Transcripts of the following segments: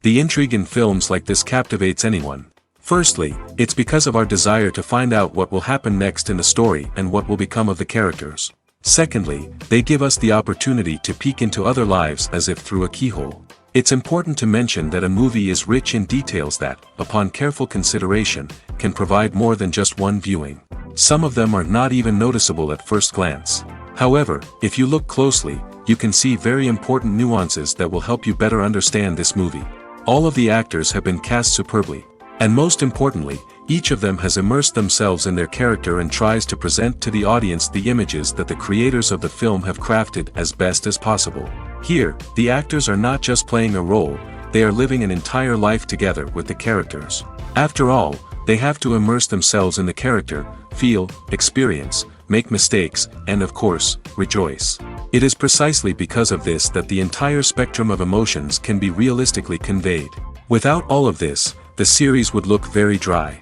The intrigue in films like this captivates anyone. Firstly, it's because of our desire to find out what will happen next in the story and what will become of the characters. Secondly, they give us the opportunity to peek into other lives as if through a keyhole. It's important to mention that a movie is rich in details that, upon careful consideration, can provide more than just one viewing. Some of them are not even noticeable at first glance. However, if you look closely, you can see very important nuances that will help you better understand this movie. All of the actors have been cast superbly. And most importantly, each of them has immersed themselves in their character and tries to present to the audience the images that the creators of the film have crafted as best as possible. Here, the actors are not just playing a role, they are living an entire life together with the characters. After all, they have to immerse themselves in the character, feel, experience, make mistakes, and of course, rejoice. It is precisely because of this that the entire spectrum of emotions can be realistically conveyed. Without all of this, the series would look very dry.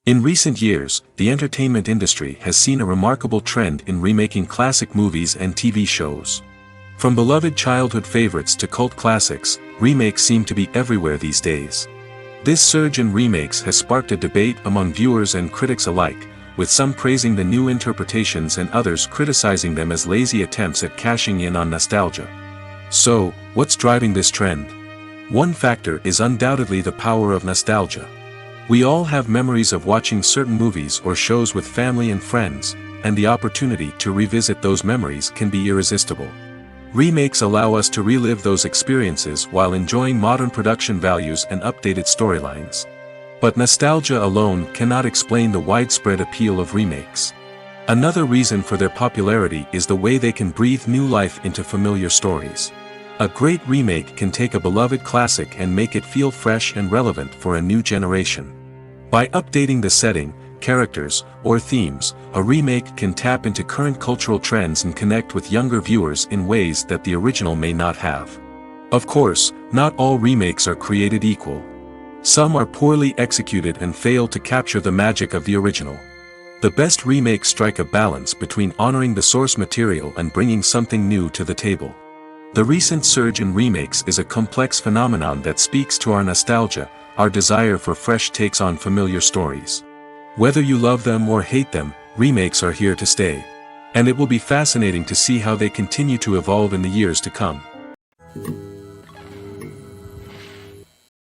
In recent years, the entertainment industry has seen a remarkable trend in remaking classic movies and TV shows. From beloved childhood favorites to cult classics, remakes seem to be everywhere these days. This surge in remakes has sparked a debate among viewers and critics alike, with some praising the new interpretations and others criticizing them as lazy attempts at cashing in on nostalgia. So, what's driving this trend? One factor is undoubtedly the power of nostalgia. We all have memories of watching certain movies or shows with family and friends, and the opportunity to revisit those memories can be irresistible. Remakes allow us to relive those experiences while enjoying modern production values and updated storylines. But nostalgia alone cannot explain the widespread appeal of remakes. Another reason for their popularity is the way they can breathe new life into familiar stories. A great remake can take a beloved classic and make it feel fresh and relevant for a new generation. By updating the setting, characters, or themes, a remake can tap into current cultural trends and connect with younger viewers in ways that the original may not have. Of course, not all remakes are created equal. Some are poorly executed and fail to capture the magic of the original. The best remakes strike a balance between honoring the source material and bringing something new to the table. The recent surge in remakes is a complex phenomenon that speaks to our nostalgia, our desire for fresh takes on familiar stories. Whether you love them or hate them, remakes are here to stay. And it will be fascinating to see how they continue to evolve in the years to come.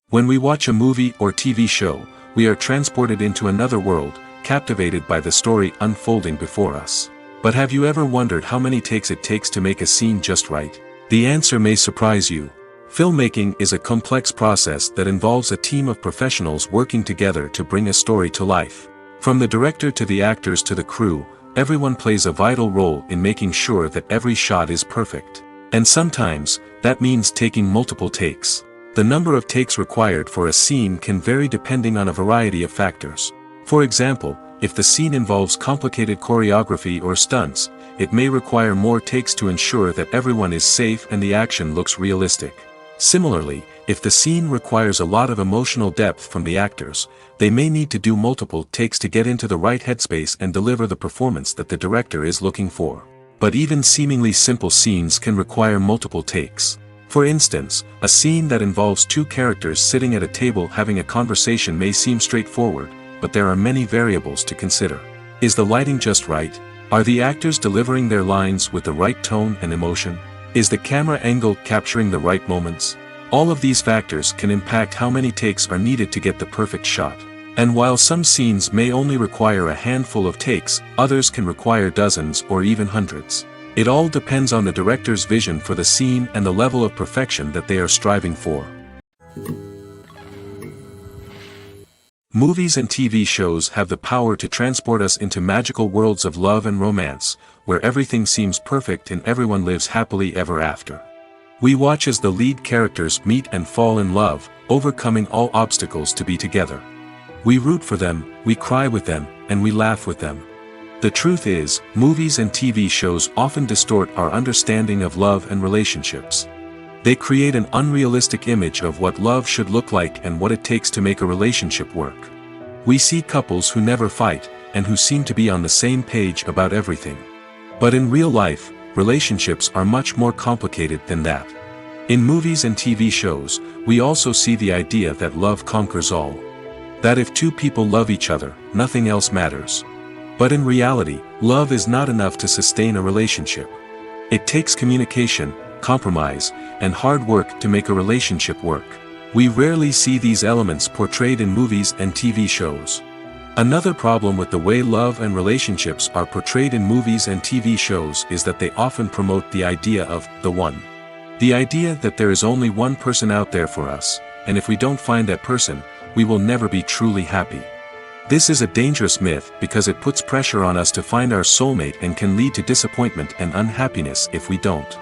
When we watch a movie or TV show, we are transported into another world, captivated by the story unfolding before us. But have you ever wondered how many takes it takes to make a scene just right? The answer may surprise you. Filmmaking is a complex process that involves a team of professionals working together to bring a story to life. From the director to the actors to the crew, everyone plays a vital role in making sure that every shot is perfect. And sometimes, that means taking multiple takes. The number of takes required for a scene can vary depending on a variety of factors. For example, if the scene involves complicated choreography or stunts, it may require more takes to ensure that everyone is safe and the action looks realistic. Similarly, if the scene requires a lot of emotional depth from the actors, they may need to do multiple takes to get into the right headspace and deliver the performance that the director is looking for. But even seemingly simple scenes can require multiple takes. For instance, a scene that involves two characters sitting at a table having a conversation may seem straightforward, but there are many variables to consider. Is the lighting just right? Are the actors delivering their lines with the right tone and emotion? Is the camera angle capturing the right moments? All of these factors can impact how many takes are needed to get the perfect shot. And while some scenes may only require a handful of takes, others can require dozens or even hundreds. It all depends on the director's vision for the scene and the level of perfection that they are striving for. Movies and TV shows have the power to transport us into magical worlds of love and romance, where everything seems perfect and everyone lives happily ever after. We watch as the lead characters meet and fall in love, overcoming all obstacles to be together. We root for them, we cry with them, and we laugh with them. The truth is, movies and TV shows often distort our understanding of love and relationships. They create an unrealistic image of what love should look like and what it takes to make a relationship work. We see couples who never fight, and who seem to be on the same page about everything. But in real life, relationships are much more complicated than that. In movies and TV shows, we also see the idea that love conquers all. That if two people love each other, nothing else matters. But in reality, love is not enough to sustain a relationship. It takes communication, compromise, and hard work to make a relationship work. We rarely see these elements portrayed in movies and TV shows. Another problem with the way love and relationships are portrayed in movies and TV shows is that they often promote the idea of the one. The idea that there is only one person out there for us, and if we don't find that person, we will never be truly happy. This is a dangerous myth because it puts pressure on us to find our soulmate and can lead to disappointment and unhappiness if we don't.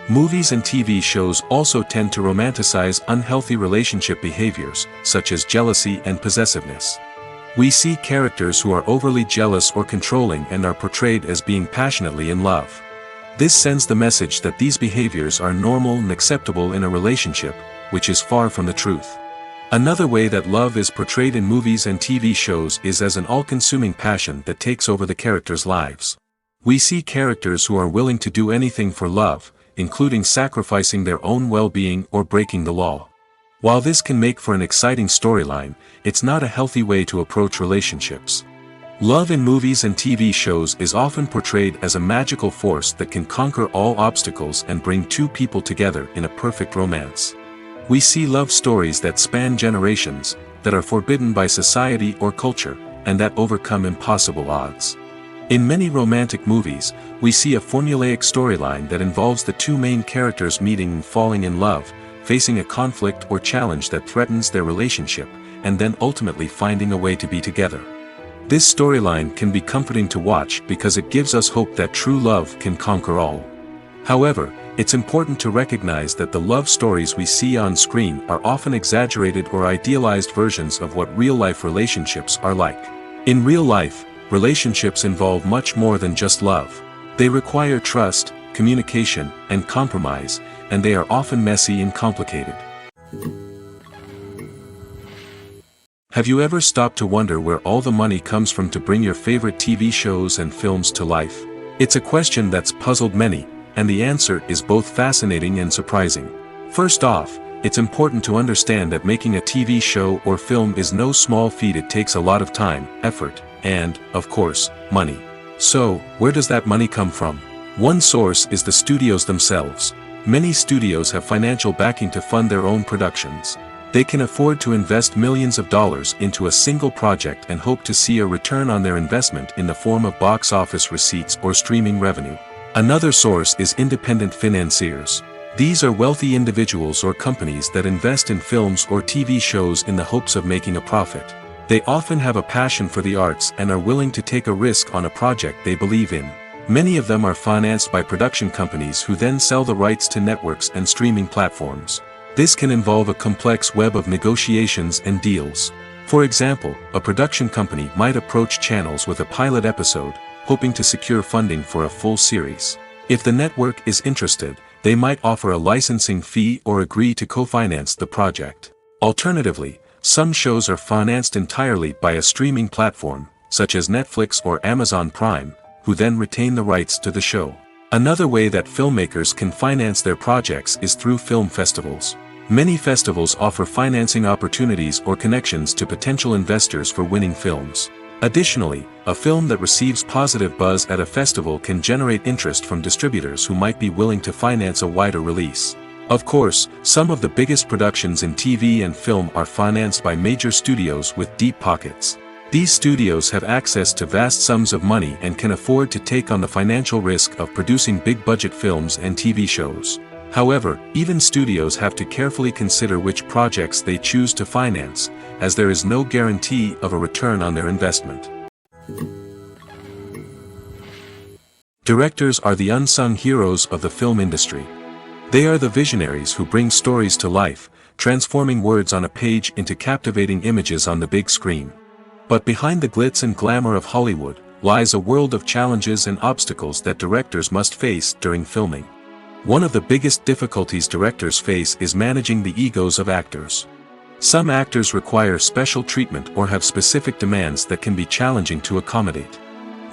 Movies and TV shows also tend to romanticize unhealthy relationship behaviors, such as jealousy and possessiveness. We see characters who are overly jealous or controlling and are portrayed as being passionately in love. This sends the message that these behaviors are normal and acceptable in a relationship, which is far from the truth. Another way that love is portrayed in movies and TV shows is as an all-consuming passion that takes over the characters' lives. We see characters who are willing to do anything for love, including sacrificing their own well-being or breaking the law. While this can make for an exciting storyline, it's not a healthy way to approach relationships. Love in movies and TV shows is often portrayed as a magical force that can conquer all obstacles and bring two people together in a perfect romance. We see love stories that span generations, that are forbidden by society or culture, and that overcome impossible odds. In many romantic movies, we see a formulaic storyline that involves the two main characters meeting and falling in love, facing a conflict or challenge that threatens their relationship, and then ultimately finding a way to be together. This storyline can be comforting to watch because it gives us hope that true love can conquer all. However, it's important to recognize that the love stories we see on screen are often exaggerated or idealized versions of what real-life relationships are like. In real life, relationships involve much more than just love. They require trust, communication, and compromise, and they are often messy and complicated. Have you ever stopped to wonder where all the money comes from to bring your favorite TV shows and films to life? It's a question that's puzzled many, and the answer is both fascinating and surprising. First off, it's important to understand that making a TV show or film is no small feat. It takes a lot of time, effort, and, of course, money. So, where does that money come from? One source is the studios themselves. Many studios have financial backing to fund their own productions. They can afford to invest millions of dollars into a single project and hope to see a return on their investment in the form of box office receipts or streaming revenue. Another source is independent financiers. These are wealthy individuals or companies that invest in films or TV shows in the hopes of making a profit. They often have a passion for the arts and are willing to take a risk on a project they believe in. Many of them are financed by production companies who then sell the rights to networks and streaming platforms. This can involve a complex web of negotiations and deals. For example, a production company might approach channels with a pilot episode, hoping to secure funding for a full series. If the network is interested, they might offer a licensing fee or agree to co-finance the project. Alternatively, some shows are financed entirely by a streaming platform, such as Netflix or Amazon Prime, who then retain the rights to the show. Another way that filmmakers can finance their projects is through film festivals. Many festivals offer financing opportunities or connections to potential investors for winning films. Additionally, a film that receives positive buzz at a festival can generate interest from distributors who might be willing to finance a wider release. Of course, some of the biggest productions in TV and film are financed by major studios with deep pockets. These studios have access to vast sums of money and can afford to take on the financial risk of producing big-budget films and TV shows. However, even studios have to carefully consider which projects they choose to finance, as there is no guarantee of a return on their investment. Directors are the unsung heroes of the film industry. They are the visionaries who bring stories to life, transforming words on a page into captivating images on the big screen. But behind the glitz and glamour of Hollywood, lies a world of challenges and obstacles that directors must face during filming. One of the biggest difficulties directors face is managing the egos of actors. Some actors require special treatment or have specific demands that can be challenging to accommodate.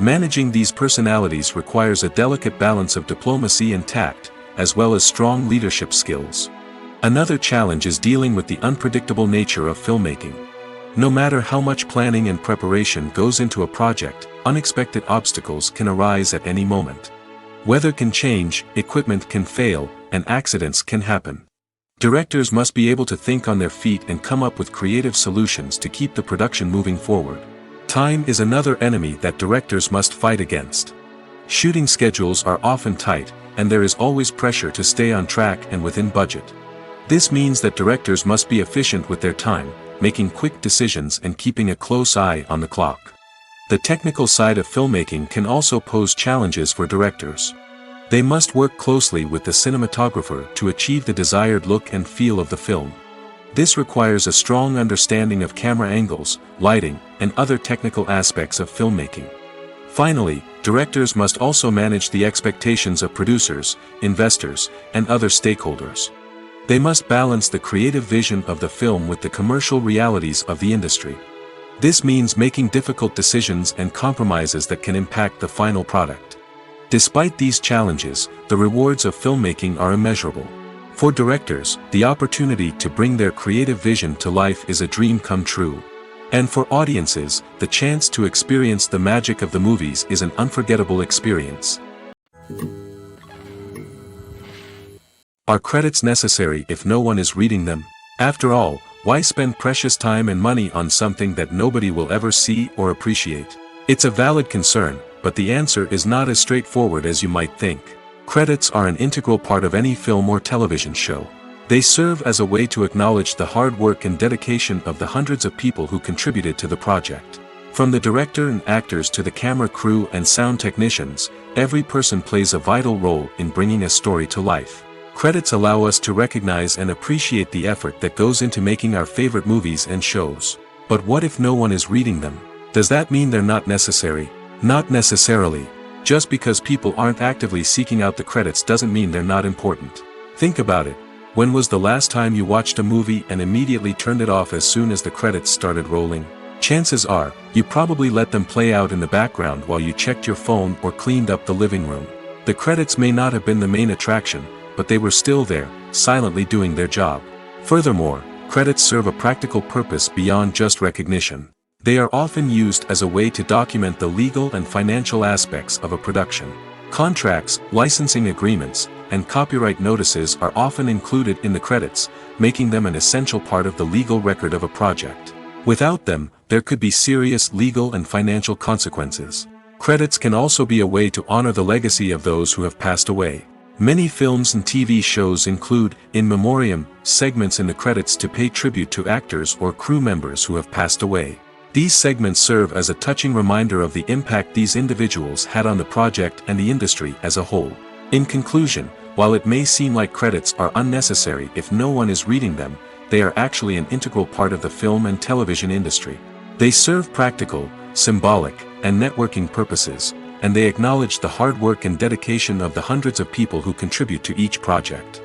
Managing these personalities requires a delicate balance of diplomacy and tact, as well as strong leadership skills. Another challenge is dealing with the unpredictable nature of filmmaking. No matter how much planning and preparation goes into a project, unexpected obstacles can arise at any moment. Weather can change, equipment can fail, and accidents can happen. Directors must be able to think on their feet and come up with creative solutions to keep the production moving forward. Time is another enemy that directors must fight against. Shooting schedules are often tight, and there is always pressure to stay on track and within budget. This means that directors must be efficient with their time, making quick decisions and keeping a close eye on the clock. The technical side of filmmaking can also pose challenges for directors. They must work closely with the cinematographer to achieve the desired look and feel of the film. This requires a strong understanding of camera angles, lighting, and other technical aspects of filmmaking. Finally, directors must also manage the expectations of producers, investors, and other stakeholders. They must balance the creative vision of the film with the commercial realities of the industry. This means making difficult decisions and compromises that can impact the final product. Despite these challenges, the rewards of filmmaking are immeasurable. For directors, the opportunity to bring their creative vision to life is a dream come true. And for audiences, the chance to experience the magic of the movies is an unforgettable experience. Are credits necessary if no one is reading them? After all, why spend precious time and money on something that nobody will ever see or appreciate? It's a valid concern, but the answer is not as straightforward as you might think. Credits are an integral part of any film or television show. They serve as a way to acknowledge the hard work and dedication of the hundreds of people who contributed to the project. From the director and actors to the camera crew and sound technicians, every person plays a vital role in bringing a story to life. Credits allow us to recognize and appreciate the effort that goes into making our favorite movies and shows. But what if no one is reading them? Does that mean they're not necessary? Not necessarily. Just because people aren't actively seeking out the credits doesn't mean they're not important. Think about it. When was the last time you watched a movie and immediately turned it off as soon as the credits started rolling? Chances are, you probably let them play out in the background while you checked your phone or cleaned up the living room. The credits may not have been the main attraction, but they were still there, silently doing their job. Furthermore, credits serve a practical purpose beyond just recognition. They are often used as a way to document the legal and financial aspects of a production. Contracts, licensing agreements, and copyright notices are often included in the credits, making them an essential part of the legal record of a project. Without them, there could be serious legal and financial consequences. Credits can also be a way to honor the legacy of those who have passed away. Many films and TV shows include, in memoriam, segments in the credits to pay tribute to actors or crew members who have passed away. These segments serve as a touching reminder of the impact these individuals had on the project and the industry as a whole. In conclusion, while it may seem like credits are unnecessary if no one is reading them, they are actually an integral part of the film and television industry. They serve practical, symbolic, and networking purposes, and they acknowledge the hard work and dedication of the hundreds of people who contribute to each project.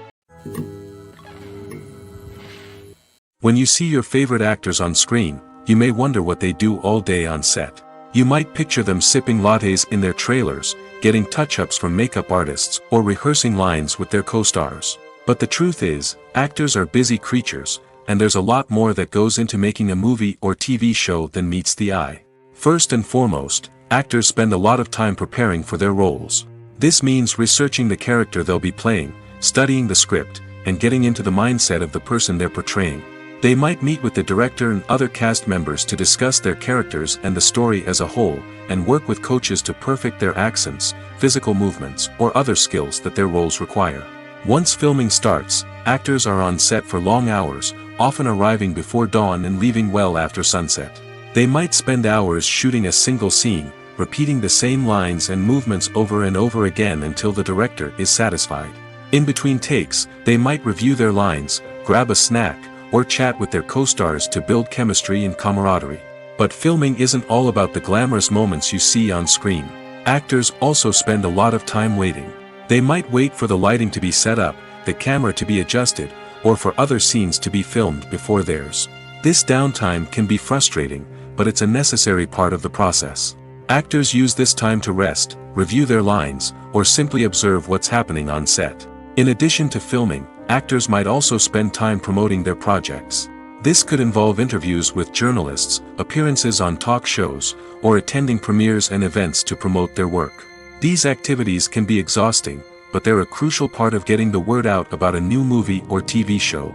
When you see your favorite actors on screen, you may wonder what they do all day on set. You might picture them sipping lattes in their trailers, getting touch-ups from makeup artists, or rehearsing lines with their co-stars. But the truth is, actors are busy creatures, and there's a lot more that goes into making a movie or TV show than meets the eye. First and foremost, actors spend a lot of time preparing for their roles. This means researching the character they'll be playing, studying the script, and getting into the mindset of the person they're portraying. They might meet with the director and other cast members to discuss their characters and the story as a whole, and work with coaches to perfect their accents, physical movements, or other skills that their roles require. Once filming starts, actors are on set for long hours, often arriving before dawn and leaving well after sunset. They might spend hours shooting a single scene, repeating the same lines and movements over and over again until the director is satisfied. In between takes, they might review their lines, grab a snack, or chat with their co-stars to build chemistry and camaraderie. But filming isn't all about the glamorous moments you see on screen. Actors also spend a lot of time waiting. They might wait for the lighting to be set up, the camera to be adjusted, or for other scenes to be filmed before theirs. This downtime can be frustrating, but it's a necessary part of the process. Actors use this time to rest, review their lines, or simply observe what's happening on set. In addition to filming, actors might also spend time promoting their projects. This could involve interviews with journalists, appearances on talk shows, or attending premieres and events to promote their work. These activities can be exhausting, but they're a crucial part of getting the word out about a new movie or TV show.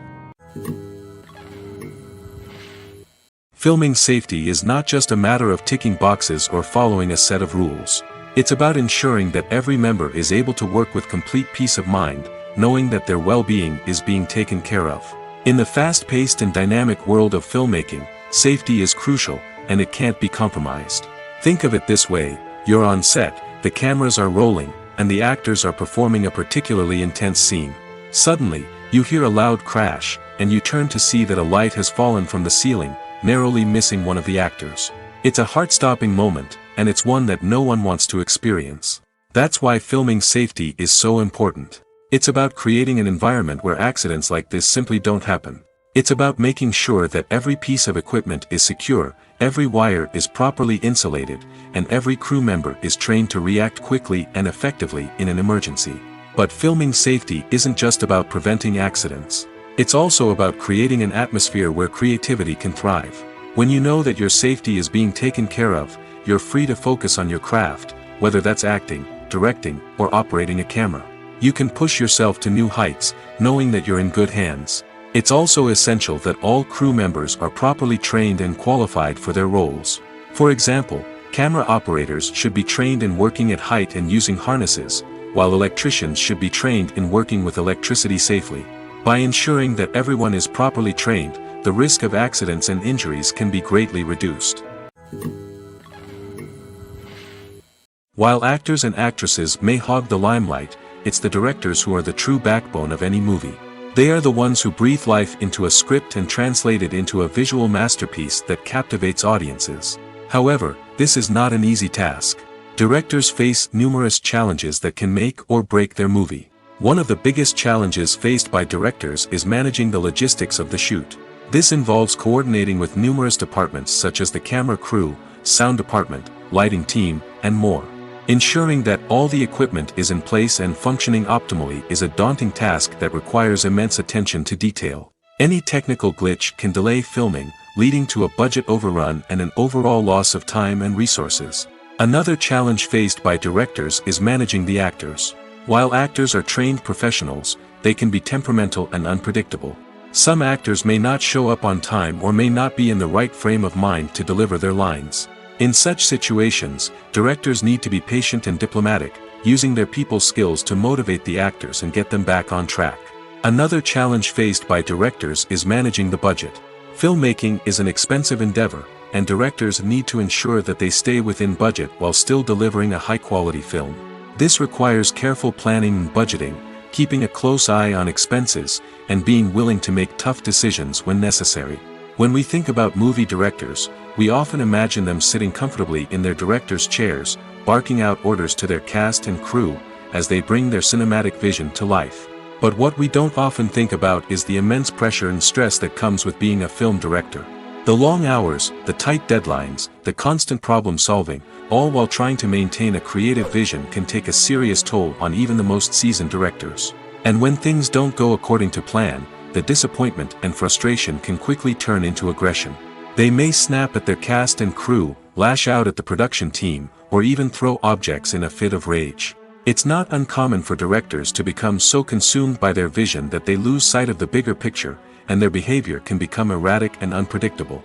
Filming safety is not just a matter of ticking boxes or following a set of rules. It's about ensuring that every member is able to work with complete peace of mind, knowing that their well-being is being taken care of. In the fast-paced and dynamic world of filmmaking, safety is crucial, and it can't be compromised. Think of it this way: you're on set, the cameras are rolling, and the actors are performing a particularly intense scene. Suddenly, you hear a loud crash, and you turn to see that a light has fallen from the ceiling, narrowly missing one of the actors. It's a heart-stopping moment, and it's one that no one wants to experience. That's why filming safety is so important. It's about creating an environment where accidents like this simply don't happen. It's about making sure that every piece of equipment is secure, every wire is properly insulated, and every crew member is trained to react quickly and effectively in an emergency. But filming safety isn't just about preventing accidents. It's also about creating an atmosphere where creativity can thrive. When you know that your safety is being taken care of, you're free to focus on your craft, whether that's acting, directing, or operating a camera. You can push yourself to new heights, knowing that you're in good hands. It's also essential that all crew members are properly trained and qualified for their roles. For example, camera operators should be trained in working at height and using harnesses, while electricians should be trained in working with electricity safely. By ensuring that everyone is properly trained, the risk of accidents and injuries can be greatly reduced. While actors and actresses may hog the limelight, it's the directors who are the true backbone of any movie. They are the ones who breathe life into a script and translate it into a visual masterpiece that captivates audiences. However, this is not an easy task. Directors face numerous challenges that can make or break their movie. One of the biggest challenges faced by directors is managing the logistics of the shoot. This involves coordinating with numerous departments such as the camera crew, sound department, lighting team, and more. Ensuring that all the equipment is in place and functioning optimally is a daunting task that requires immense attention to detail. Any technical glitch can delay filming, leading to a budget overrun and an overall loss of time and resources. Another challenge faced by directors is managing the actors. While actors are trained professionals, they can be temperamental and unpredictable. Some actors may not show up on time or may not be in the right frame of mind to deliver their lines. In such situations, directors need to be patient and diplomatic, using their people skills to motivate the actors and get them back on track. Another challenge faced by directors is managing the budget. Filmmaking is an expensive endeavor, and directors need to ensure that they stay within budget while still delivering a high-quality film. This requires careful planning and budgeting, keeping a close eye on expenses, and being willing to make tough decisions when necessary. When we think about movie directors, we often imagine them sitting comfortably in their director's chairs, barking out orders to their cast and crew, as they bring their cinematic vision to life. But what we don't often think about is the immense pressure and stress that comes with being a film director. The long hours, the tight deadlines, the constant problem solving, all while trying to maintain a creative vision can take a serious toll on even the most seasoned directors. And when things don't go according to plan, the disappointment and frustration can quickly turn into aggression. They may snap at their cast and crew, lash out at the production team, or even throw objects in a fit of rage. It's not uncommon for directors to become so consumed by their vision that they lose sight of the bigger picture, and their behavior can become erratic and unpredictable.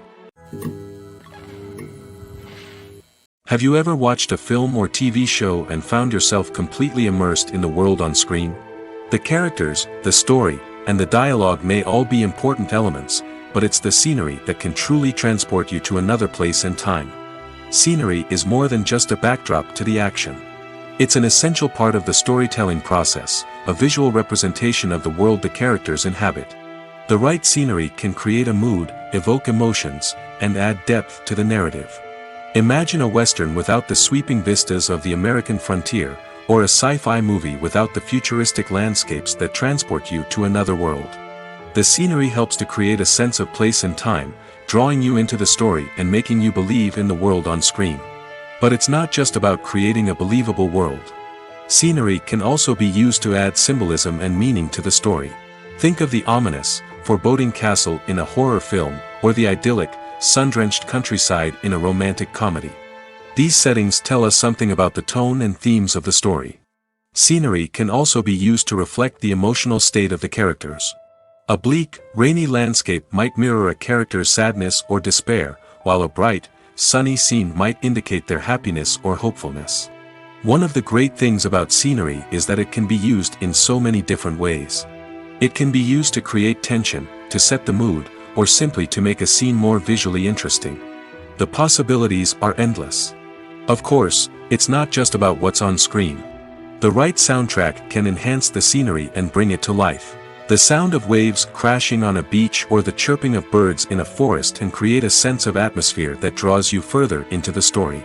Have you ever watched a film or TV show and found yourself completely immersed in the world on screen? The characters, the story, and the dialogue may all be important elements, but it's the scenery that can truly transport you to another place and time. Scenery is more than just a backdrop to the action. It's an essential part of the storytelling process, a visual representation of the world the characters inhabit. The right scenery can create a mood, evoke emotions, and add depth to the narrative. Imagine a Western without the sweeping vistas of the American frontier, or a sci-fi movie without the futuristic landscapes that transport you to another world. The scenery helps to create a sense of place and time, drawing you into the story and making you believe in the world on screen. But it's not just about creating a believable world. Scenery can also be used to add symbolism and meaning to the story. Think of the ominous, foreboding castle in a horror film, or the idyllic, sun-drenched countryside in a romantic comedy. These settings tell us something about the tone and themes of the story. Scenery can also be used to reflect the emotional state of the characters. A bleak, rainy landscape might mirror a character's sadness or despair, while a bright, sunny scene might indicate their happiness or hopefulness. One of the great things about scenery is that it can be used in so many different ways. It can be used to create tension, to set the mood, or simply to make a scene more visually interesting. The possibilities are endless. Of course, it's not just about what's on screen. The right soundtrack can enhance the scenery and bring it to life. The sound of waves crashing on a beach or the chirping of birds in a forest can create a sense of atmosphere that draws you further into the story.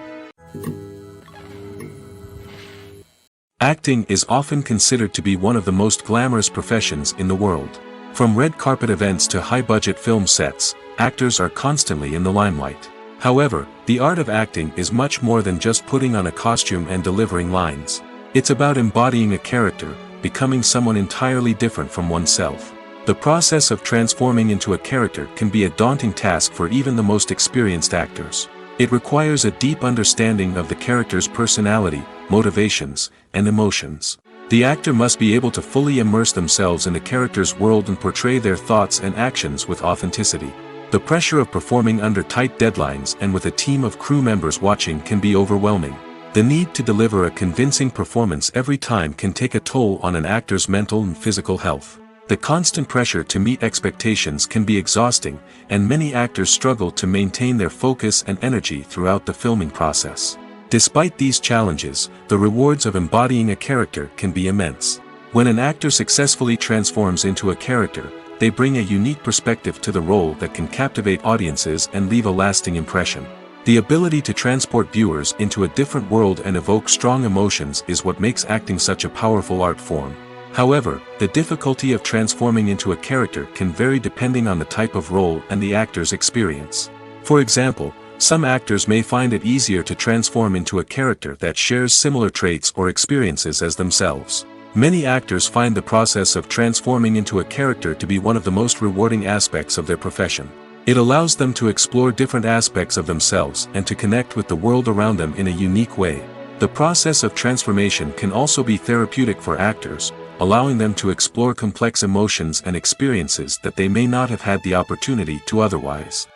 Acting is often considered to be one of the most glamorous professions in the world. From red carpet events to high-budget film sets, actors are constantly in the limelight. However, the art of acting is much more than just putting on a costume and delivering lines. It's about embodying a character, becoming someone entirely different from oneself. The process of transforming into a character can be a daunting task for even the most experienced actors. It requires a deep understanding of the character's personality, motivations, and emotions. The actor must be able to fully immerse themselves in the character's world and portray their thoughts and actions with authenticity. The pressure of performing under tight deadlines and with a team of crew members watching can be overwhelming. The need to deliver a convincing performance every time can take a toll on an actor's mental and physical health. The constant pressure to meet expectations can be exhausting, and many actors struggle to maintain their focus and energy throughout the filming process. Despite these challenges, the rewards of embodying a character can be immense. When an actor successfully transforms into a character, they bring a unique perspective to the role that can captivate audiences and leave a lasting impression. The ability to transport viewers into a different world and evoke strong emotions is what makes acting such a powerful art form. However, the difficulty of transforming into a character can vary depending on the type of role and the actor's experience. For example, some actors may find it easier to transform into a character that shares similar traits or experiences as themselves. Many actors find the process of transforming into a character to be one of the most rewarding aspects of their profession. It allows them to explore different aspects of themselves and to connect with the world around them in a unique way. The process of transformation can also be therapeutic for actors, allowing them to explore complex emotions and experiences that they may not have had the opportunity to otherwise.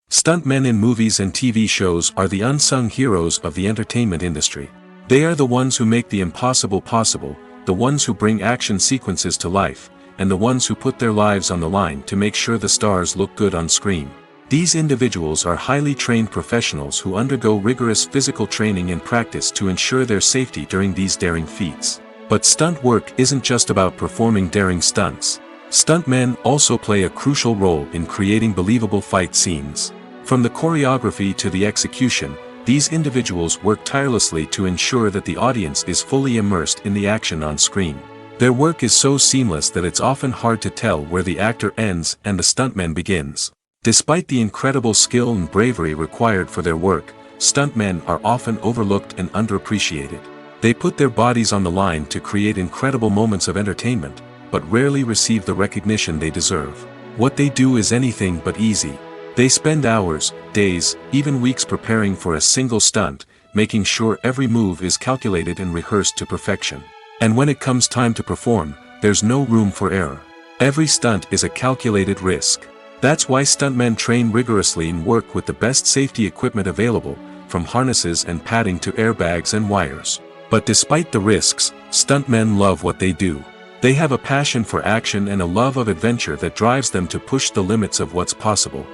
Stuntmen in movies and TV shows are the unsung heroes of the entertainment industry. They are the ones who make the impossible possible, the ones who bring action sequences to life, and the ones who put their lives on the line to make sure the stars look good on screen. These individuals are highly trained professionals who undergo rigorous physical training and practice to ensure their safety during these daring feats. But stunt work isn't just about performing daring stunts. Stuntmen also play a crucial role in creating believable fight scenes. From the choreography to the execution, these individuals work tirelessly to ensure that the audience is fully immersed in the action on screen. Their work is so seamless that it's often hard to tell where the actor ends and the stuntman begins. Despite the incredible skill and bravery required for their work, stuntmen are often overlooked and underappreciated. They put their bodies on the line to create incredible moments of entertainment, but rarely receive the recognition they deserve. What they do is anything but easy. They spend hours, days, even weeks preparing for a single stunt, making sure every move is calculated and rehearsed to perfection. And when it comes time to perform, there's no room for error. Every stunt is a calculated risk. That's why stuntmen train rigorously and work with the best safety equipment available, from harnesses and padding to airbags and wires. But despite the risks, stuntmen love what they do. They have a passion for action and a love of adventure that drives them to push the limits of what's possible.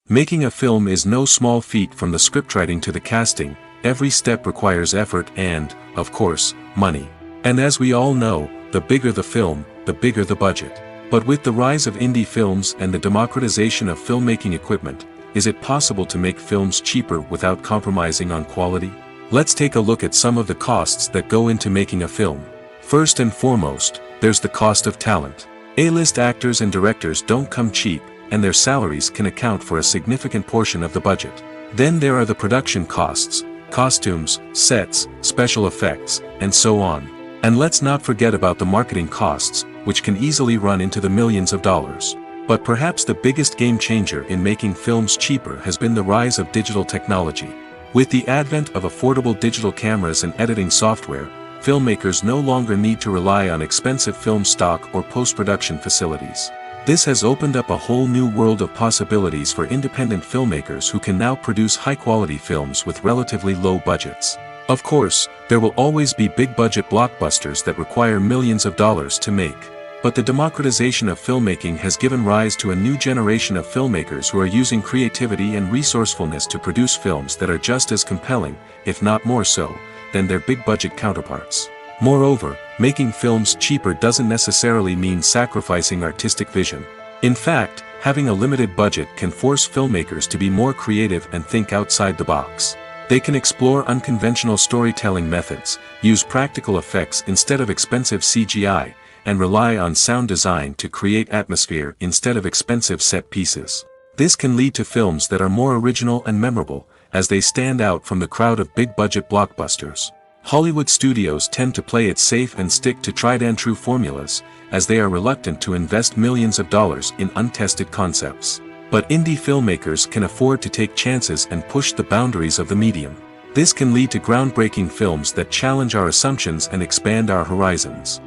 Making a film is no small feat. From the scriptwriting to the casting. Every step requires effort and, of course, money. And as we all know, the bigger the film, the bigger the budget. But with the rise of indie films and the democratization of filmmaking equipment, is it possible to make films cheaper without compromising on quality? Let's take a look at some of the costs that go into making a film. First and foremost, there's the cost of talent. A-list actors and directors don't come cheap, and their salaries can account for a significant portion of the budget. Then there are the production costs. costumes, sets, special effects, and so on. And let's not forget about the marketing costs, which can easily run into the millions of dollars. But perhaps the biggest game changer in making films cheaper has been the rise of digital technology. With the advent of affordable digital cameras and editing software, filmmakers no longer need to rely on expensive film stock or post-production facilities. This has opened up a whole new world of possibilities for independent filmmakers who can now produce high-quality films with relatively low budgets. Of course, there will always be big-budget blockbusters that require millions of dollars to make. But the democratization of filmmaking has given rise to a new generation of filmmakers who are using creativity and resourcefulness to produce films that are just as compelling, if not more so, than their big-budget counterparts. Moreover, making films cheaper doesn't necessarily mean sacrificing artistic vision. In fact, having a limited budget can force filmmakers to be more creative and think outside the box. They can explore unconventional storytelling methods, use practical effects instead of expensive CGI, and rely on sound design to create atmosphere instead of expensive set pieces. This can lead to films that are more original and memorable, as they stand out from the crowd of big-budget blockbusters. Hollywood studios tend to play it safe and stick to tried-and-true formulas, as they are reluctant to invest millions of dollars in untested concepts. But indie filmmakers can afford to take chances and push the boundaries of the medium. This can lead to groundbreaking films that challenge our assumptions and expand our horizons.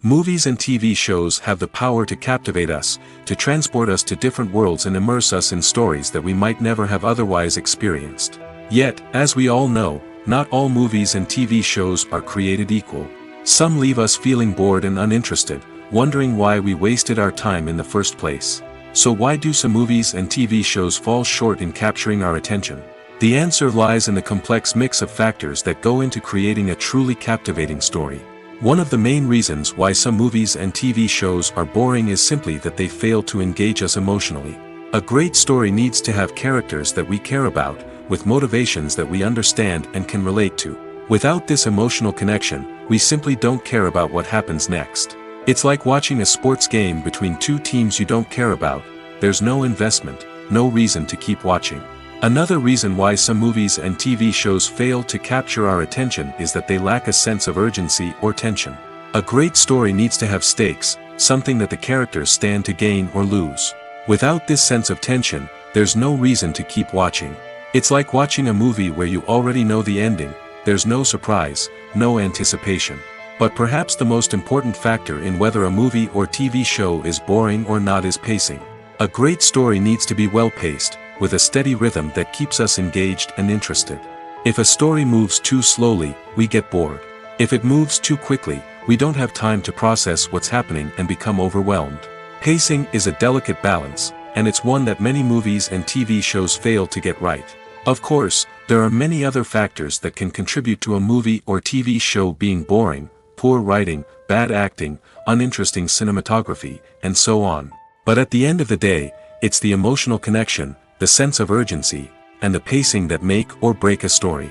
Movies and TV shows have the power to captivate us, to transport us to different worlds and immerse us in stories that we might never have otherwise experienced. Yet, as we all know, not all movies and TV shows are created equal. Some leave us feeling bored and uninterested, wondering why we wasted our time in the first place. So why do some movies and TV shows fall short in capturing our attention? The answer lies in the complex mix of factors that go into creating a truly captivating story. One of the main reasons why some movies and TV shows are boring is simply that they fail to engage us emotionally. A great story needs to have characters that we care about, with motivations that we understand and can relate to. Without this emotional connection, we simply don't care about what happens next. It's like watching a sports game between two teams you don't care about. There's no investment, no reason to keep watching. Another reason why some movies and TV shows fail to capture our attention is that they lack a sense of urgency or tension. A great story needs to have stakes, something that the characters stand to gain or lose. Without this sense of tension, there's no reason to keep watching. It's like watching a movie where you already know the ending. There's no surprise, no anticipation. But perhaps the most important factor in whether a movie or TV show is boring or not is pacing. A great story needs to be well-paced, with a steady rhythm that keeps us engaged and interested. If a story moves too slowly, we get bored. If it moves too quickly, we don't have time to process what's happening and become overwhelmed. Pacing is a delicate balance, and it's one that many movies and TV shows fail to get right. Of course, there are many other factors that can contribute to a movie or TV show being boring: poor writing, bad acting, uninteresting cinematography, and so on. But at the end of the day, it's the emotional connection, the sense of urgency, and the pacing that make or break a story.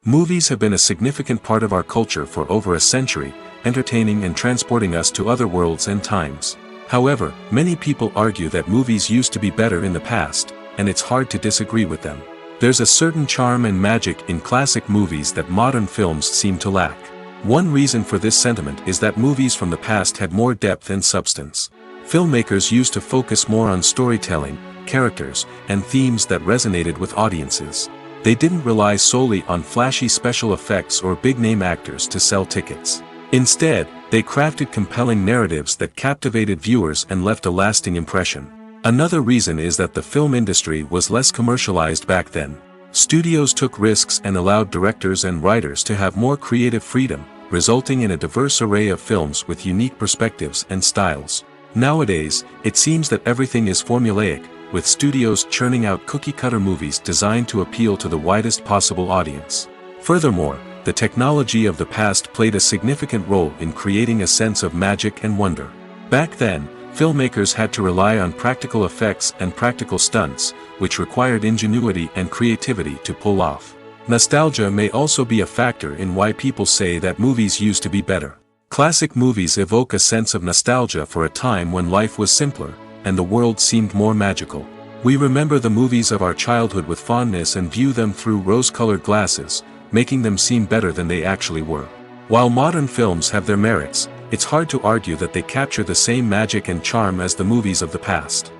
Movies have been a significant part of our culture for over a century, entertaining and transporting us to other worlds and times. However, many people argue that movies used to be better in the past, and it's hard to disagree with them. There's a certain charm and magic in classic movies that modern films seem to lack. One reason for this sentiment is that movies from the past had more depth and substance. Filmmakers used to focus more on storytelling, characters, and themes that resonated with audiences. They didn't rely solely on flashy special effects or big-name actors to sell tickets. Instead, they crafted compelling narratives that captivated viewers and left a lasting impression. Another reason is that the film industry was less commercialized back then. Studios took risks and allowed directors and writers to have more creative freedom, resulting in a diverse array of films with unique perspectives and styles. Nowadays, it seems that everything is formulaic, with studios churning out cookie-cutter movies designed to appeal to the widest possible audience. Furthermore, the technology of the past played a significant role in creating a sense of magic and wonder. Back then, filmmakers had to rely on practical effects and practical stunts, which required ingenuity and creativity to pull off. Nostalgia may also be a factor in why people say that movies used to be better. Classic movies evoke a sense of nostalgia for a time when life was simpler, and the world seemed more magical. We remember the movies of our childhood with fondness and view them through rose-colored glasses, making them seem better than they actually were. While modern films have their merits, it's hard to argue that they capture the same magic and charm as the movies of the past.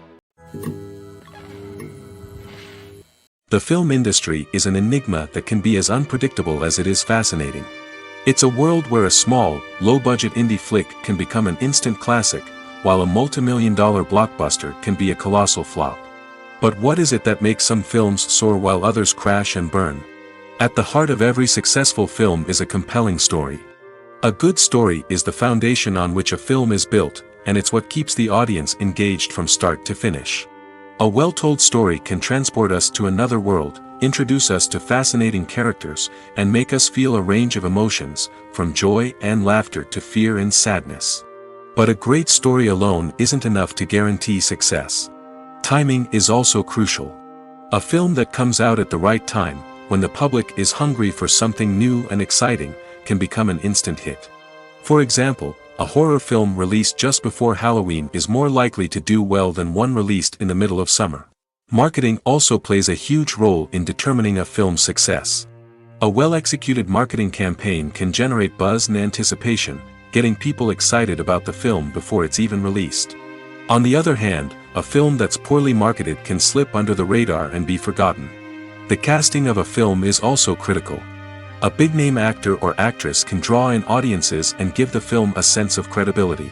The film industry is an enigma that can be as unpredictable as it is fascinating. It's a world where a small, low-budget indie flick can become an instant classic, while a multi-million-dollar blockbuster can be a colossal flop. But what is it that makes some films soar while others crash and burn? At the heart of every successful film is a compelling story. A good story is the foundation on which a film is built, and it's what keeps the audience engaged from start to finish. A well-told story can transport us to another world, introduce us to fascinating characters, and make us feel a range of emotions, from joy and laughter to fear and sadness. But a great story alone isn't enough to guarantee success. Timing is also crucial. A film that comes out at the right time, when the public is hungry for something new and exciting, can become an instant hit. For example, a horror film released just before Halloween is more likely to do well than one released in the middle of summer. Marketing also plays a huge role in determining a film's success. A well-executed marketing campaign can generate buzz and anticipation, getting people excited about the film before it's even released. On the other hand, a film that's poorly marketed can slip under the radar and be forgotten. The casting of a film is also critical. A big-name actor or actress can draw in audiences and give the film a sense of credibility.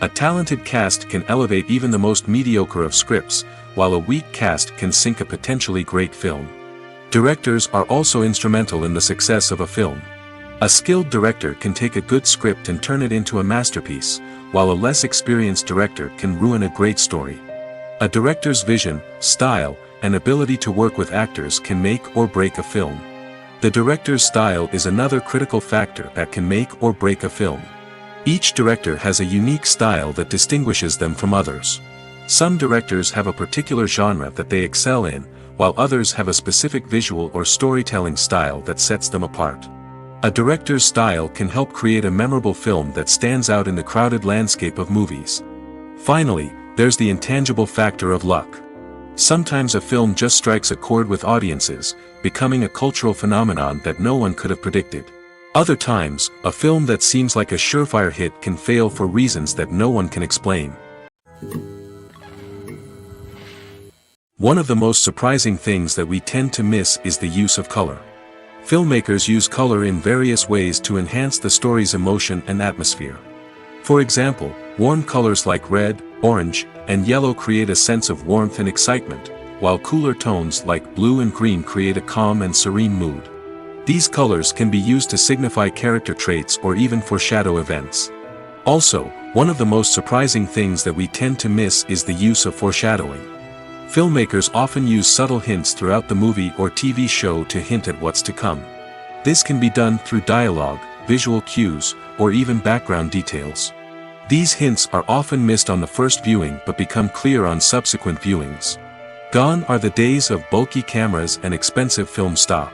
A talented cast can elevate even the most mediocre of scripts, while a weak cast can sink a potentially great film. Directors are also instrumental in the success of a film. A skilled director can take a good script and turn it into a masterpiece, while a less experienced director can ruin a great story. A director's vision, style, and ability to work with actors can make or break a film. The director's style is another critical factor that can make or break a film. Each director has a unique style that distinguishes them from others. Some directors have a particular genre that they excel in, while others have a specific visual or storytelling style that sets them apart. A director's style can help create a memorable film that stands out in the crowded landscape of movies. Finally, there's the intangible factor of luck. Sometimes a film just strikes a chord with audiences, becoming a cultural phenomenon that no one could have predicted. Other times, a film that seems like a surefire hit can fail for reasons that no one can explain. One of the most surprising things that we tend to miss is the use of color. Filmmakers use color in various ways to enhance the story's emotion and atmosphere. For example, warm colors like red, orange, and yellow create a sense of warmth and excitement, while cooler tones like blue and green create a calm and serene mood. These colors can be used to signify character traits or even foreshadow events. Also, one of the most surprising things that we tend to miss is the use of foreshadowing. Filmmakers often use subtle hints throughout the movie or TV show to hint at what's to come. This can be done through dialogue, visual cues, or even background details. These hints are often missed on the first viewing but become clear on subsequent viewings. Gone are the days of bulky cameras and expensive film stock.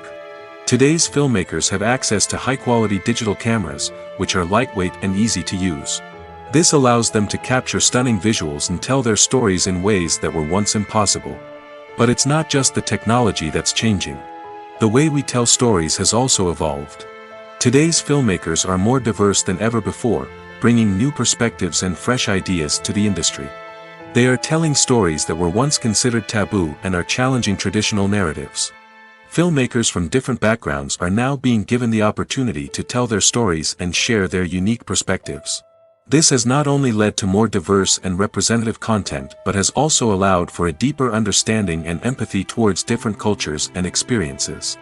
Today's filmmakers have access to high-quality digital cameras, which are lightweight and easy to use. This allows them to capture stunning visuals and tell their stories in ways that were once impossible. But it's not just the technology that's changing. The way we tell stories has also evolved. Today's filmmakers are more diverse than ever before, bringing new perspectives and fresh ideas to the industry. They are telling stories that were once considered taboo and are challenging traditional narratives. Filmmakers from different backgrounds are now being given the opportunity to tell their stories and share their unique perspectives. This has not only led to more diverse and representative content but has also allowed for a deeper understanding and empathy towards different cultures and experiences.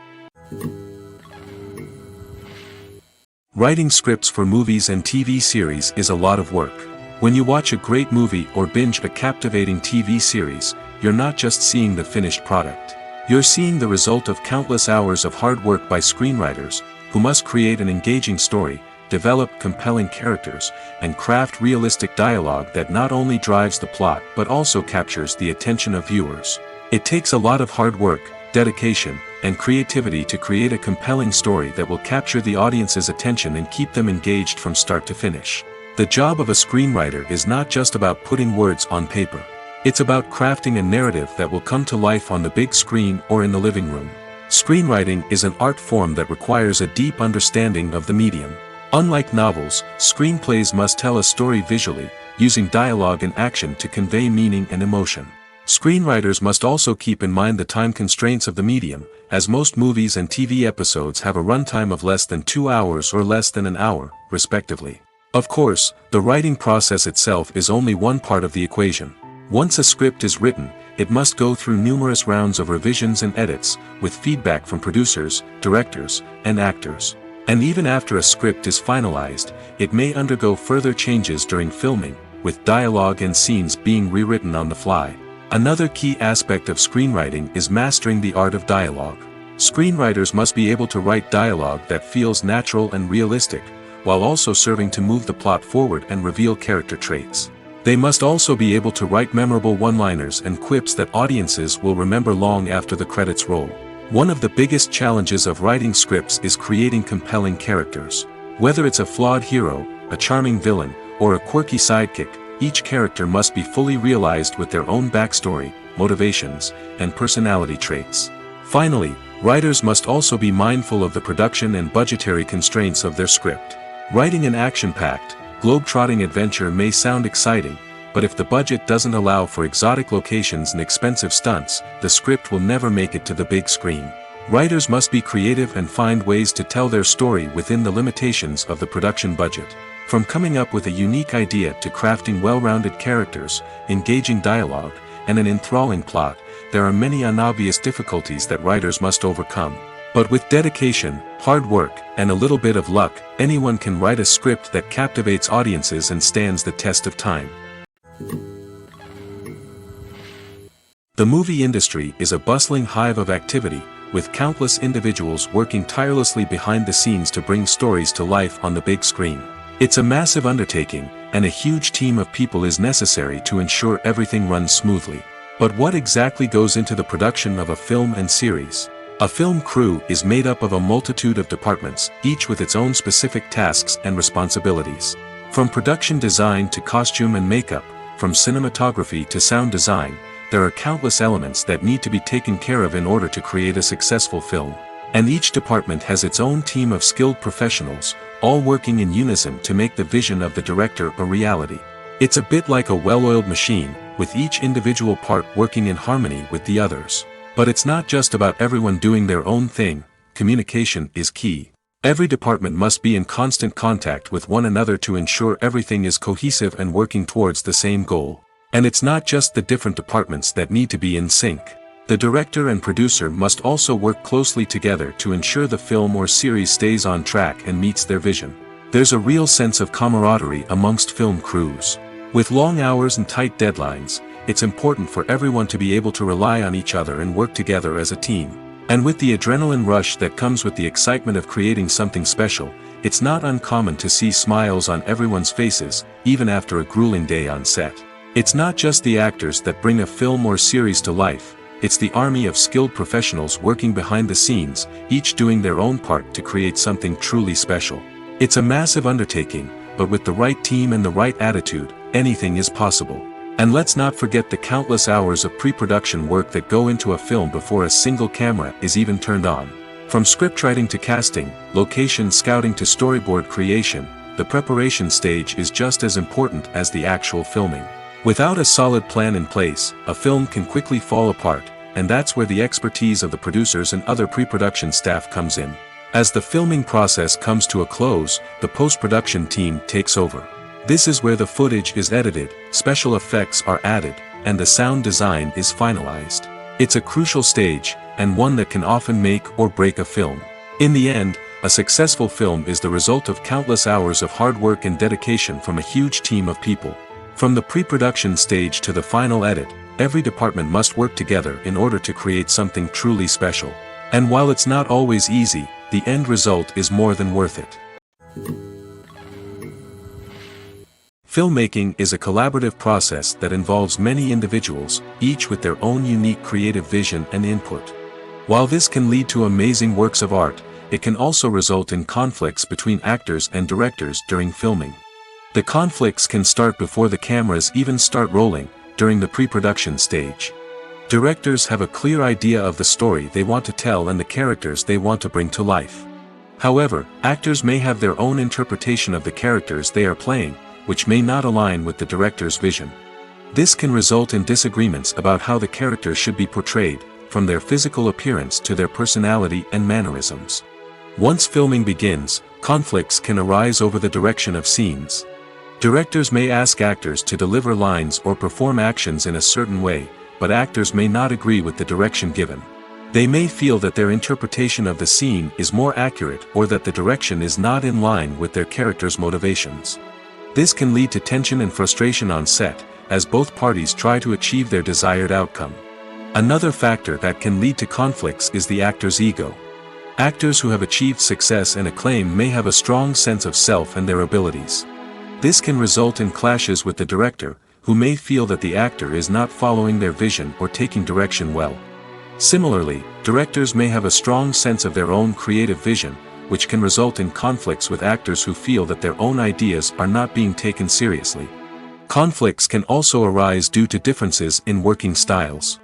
Writing scripts for movies and TV series is a lot of work. When you watch a great movie or binge a captivating TV series, you're not just seeing the finished product. You're seeing the result of countless hours of hard work by screenwriters, who must create an engaging story, develop compelling characters, and craft realistic dialogue that not only drives the plot but also captures the attention of viewers. It takes a lot of hard work, dedication, and creativity to create a compelling story that will capture the audience's attention and keep them engaged from start to finish. The job of a screenwriter is not just about putting words on paper. It's about crafting a narrative that will come to life on the big screen or in the living room. Screenwriting is an art form that requires a deep understanding of the medium. Unlike novels, screenplays must tell a story visually, using dialogue and action to convey meaning and emotion. Screenwriters must also keep in mind the time constraints of the medium, as most movies and TV episodes have a runtime of less than 2 hours or less than an hour, respectively. Of course, the writing process itself is only one part of the equation. Once a script is written, it must go through numerous rounds of revisions and edits, with feedback from producers, directors, and actors. And even after a script is finalized, it may undergo further changes during filming, with dialogue and scenes being rewritten on the fly. Another key aspect of screenwriting is mastering the art of dialogue. Screenwriters must be able to write dialogue that feels natural and realistic, while also serving to move the plot forward and reveal character traits. They must also be able to write memorable one-liners and quips that audiences will remember long after the credits roll. One of the biggest challenges of writing scripts is creating compelling characters. Whether it's a flawed hero, a charming villain, or a quirky sidekick, each character must be fully realized with their own backstory, motivations, and personality traits. Finally, writers must also be mindful of the production and budgetary constraints of their script. Writing an action-packed, globe-trotting adventure may sound exciting, but if the budget doesn't allow for exotic locations and expensive stunts, the script will never make it to the big screen. Writers must be creative and find ways to tell their story within the limitations of the production budget. From coming up with a unique idea to crafting well-rounded characters, engaging dialogue, and an enthralling plot, there are many unobvious difficulties that writers must overcome. But with dedication, hard work, and a little bit of luck, anyone can write a script that captivates audiences and stands the test of time. The movie industry is a bustling hive of activity, with countless individuals working tirelessly behind the scenes to bring stories to life on the big screen. It's a massive undertaking, and a huge team of people is necessary to ensure everything runs smoothly. But what exactly goes into the production of a film and series? A film crew is made up of a multitude of departments, each with its own specific tasks and responsibilities. From production design to costume and makeup, from cinematography to sound design, there are countless elements that need to be taken care of in order to create a successful film. And each department has its own team of skilled professionals, all working in unison to make the vision of the director a reality. It's a bit like a well-oiled machine, with each individual part working in harmony with the others. But it's not just about everyone doing their own thing. Communication is key. Every department must be in constant contact with one another to ensure everything is cohesive and working towards the same goal. And it's not just the different departments that need to be in sync. The director and producer must also work closely together to ensure the film or series stays on track and meets their vision. There's a real sense of camaraderie amongst film crews. With long hours and tight deadlines, it's important for everyone to be able to rely on each other and work together as a team. And with the adrenaline rush that comes with the excitement of creating something special, it's not uncommon to see smiles on everyone's faces, even after a grueling day on set. It's not just the actors that bring a film or series to life. It's the army of skilled professionals working behind the scenes, each doing their own part to create something truly special. It's a massive undertaking, but with the right team and the right attitude, anything is possible. And let's not forget the countless hours of pre-production work that go into a film before a single camera is even turned on. From scriptwriting to casting, location scouting to storyboard creation, the preparation stage is just as important as the actual filming. Without a solid plan in place, a film can quickly fall apart, and that's where the expertise of the producers and other pre-production staff comes in. As the filming process comes to a close, the post-production team takes over. This is where the footage is edited, special effects are added, and the sound design is finalized. It's a crucial stage, and one that can often make or break a film. In the end, a successful film is the result of countless hours of hard work and dedication from a huge team of people. From the pre-production stage to the final edit, every department must work together in order to create something truly special. And while it's not always easy, the end result is more than worth it. Filmmaking is a collaborative process that involves many individuals, each with their own unique creative vision and input. While this can lead to amazing works of art, it can also result in conflicts between actors and directors during filming. The conflicts can start before the cameras even start rolling, during the pre-production stage. Directors have a clear idea of the story they want to tell and the characters they want to bring to life. However, actors may have their own interpretation of the characters they are playing, which may not align with the director's vision. This can result in disagreements about how the characters should be portrayed, from their physical appearance to their personality and mannerisms. Once filming begins, conflicts can arise over the direction of scenes. Directors may ask actors to deliver lines or perform actions in a certain way, but actors may not agree with the direction given. They may feel that their interpretation of the scene is more accurate or that the direction is not in line with their character's motivations. This can lead to tension and frustration on set, as both parties try to achieve their desired outcome. Another factor that can lead to conflicts is the actor's ego. Actors who have achieved success and acclaim may have a strong sense of self and their abilities. This can result in clashes with the director, who may feel that the actor is not following their vision or taking direction well. Similarly, directors may have a strong sense of their own creative vision, which can result in conflicts with actors who feel that their own ideas are not being taken seriously. Conflicts can also arise due to differences in working styles.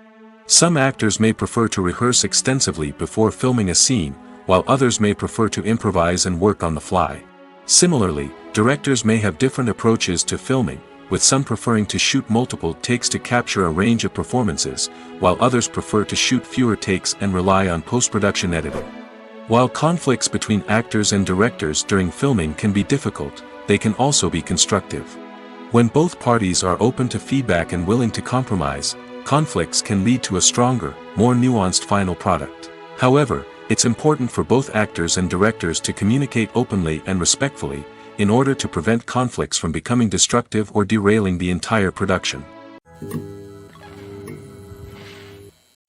Some actors may prefer to rehearse extensively before filming a scene, while others may prefer to improvise and work on the fly. Similarly, directors may have different approaches to filming, with some preferring to shoot multiple takes to capture a range of performances, while others prefer to shoot fewer takes and rely on post-production editing. While conflicts between actors and directors during filming can be difficult, they can also be constructive. When both parties are open to feedback and willing to compromise, conflicts can lead to a stronger, more nuanced final product. However, it's important for both actors and directors to communicate openly and respectfully, in order to prevent conflicts from becoming destructive or derailing the entire production.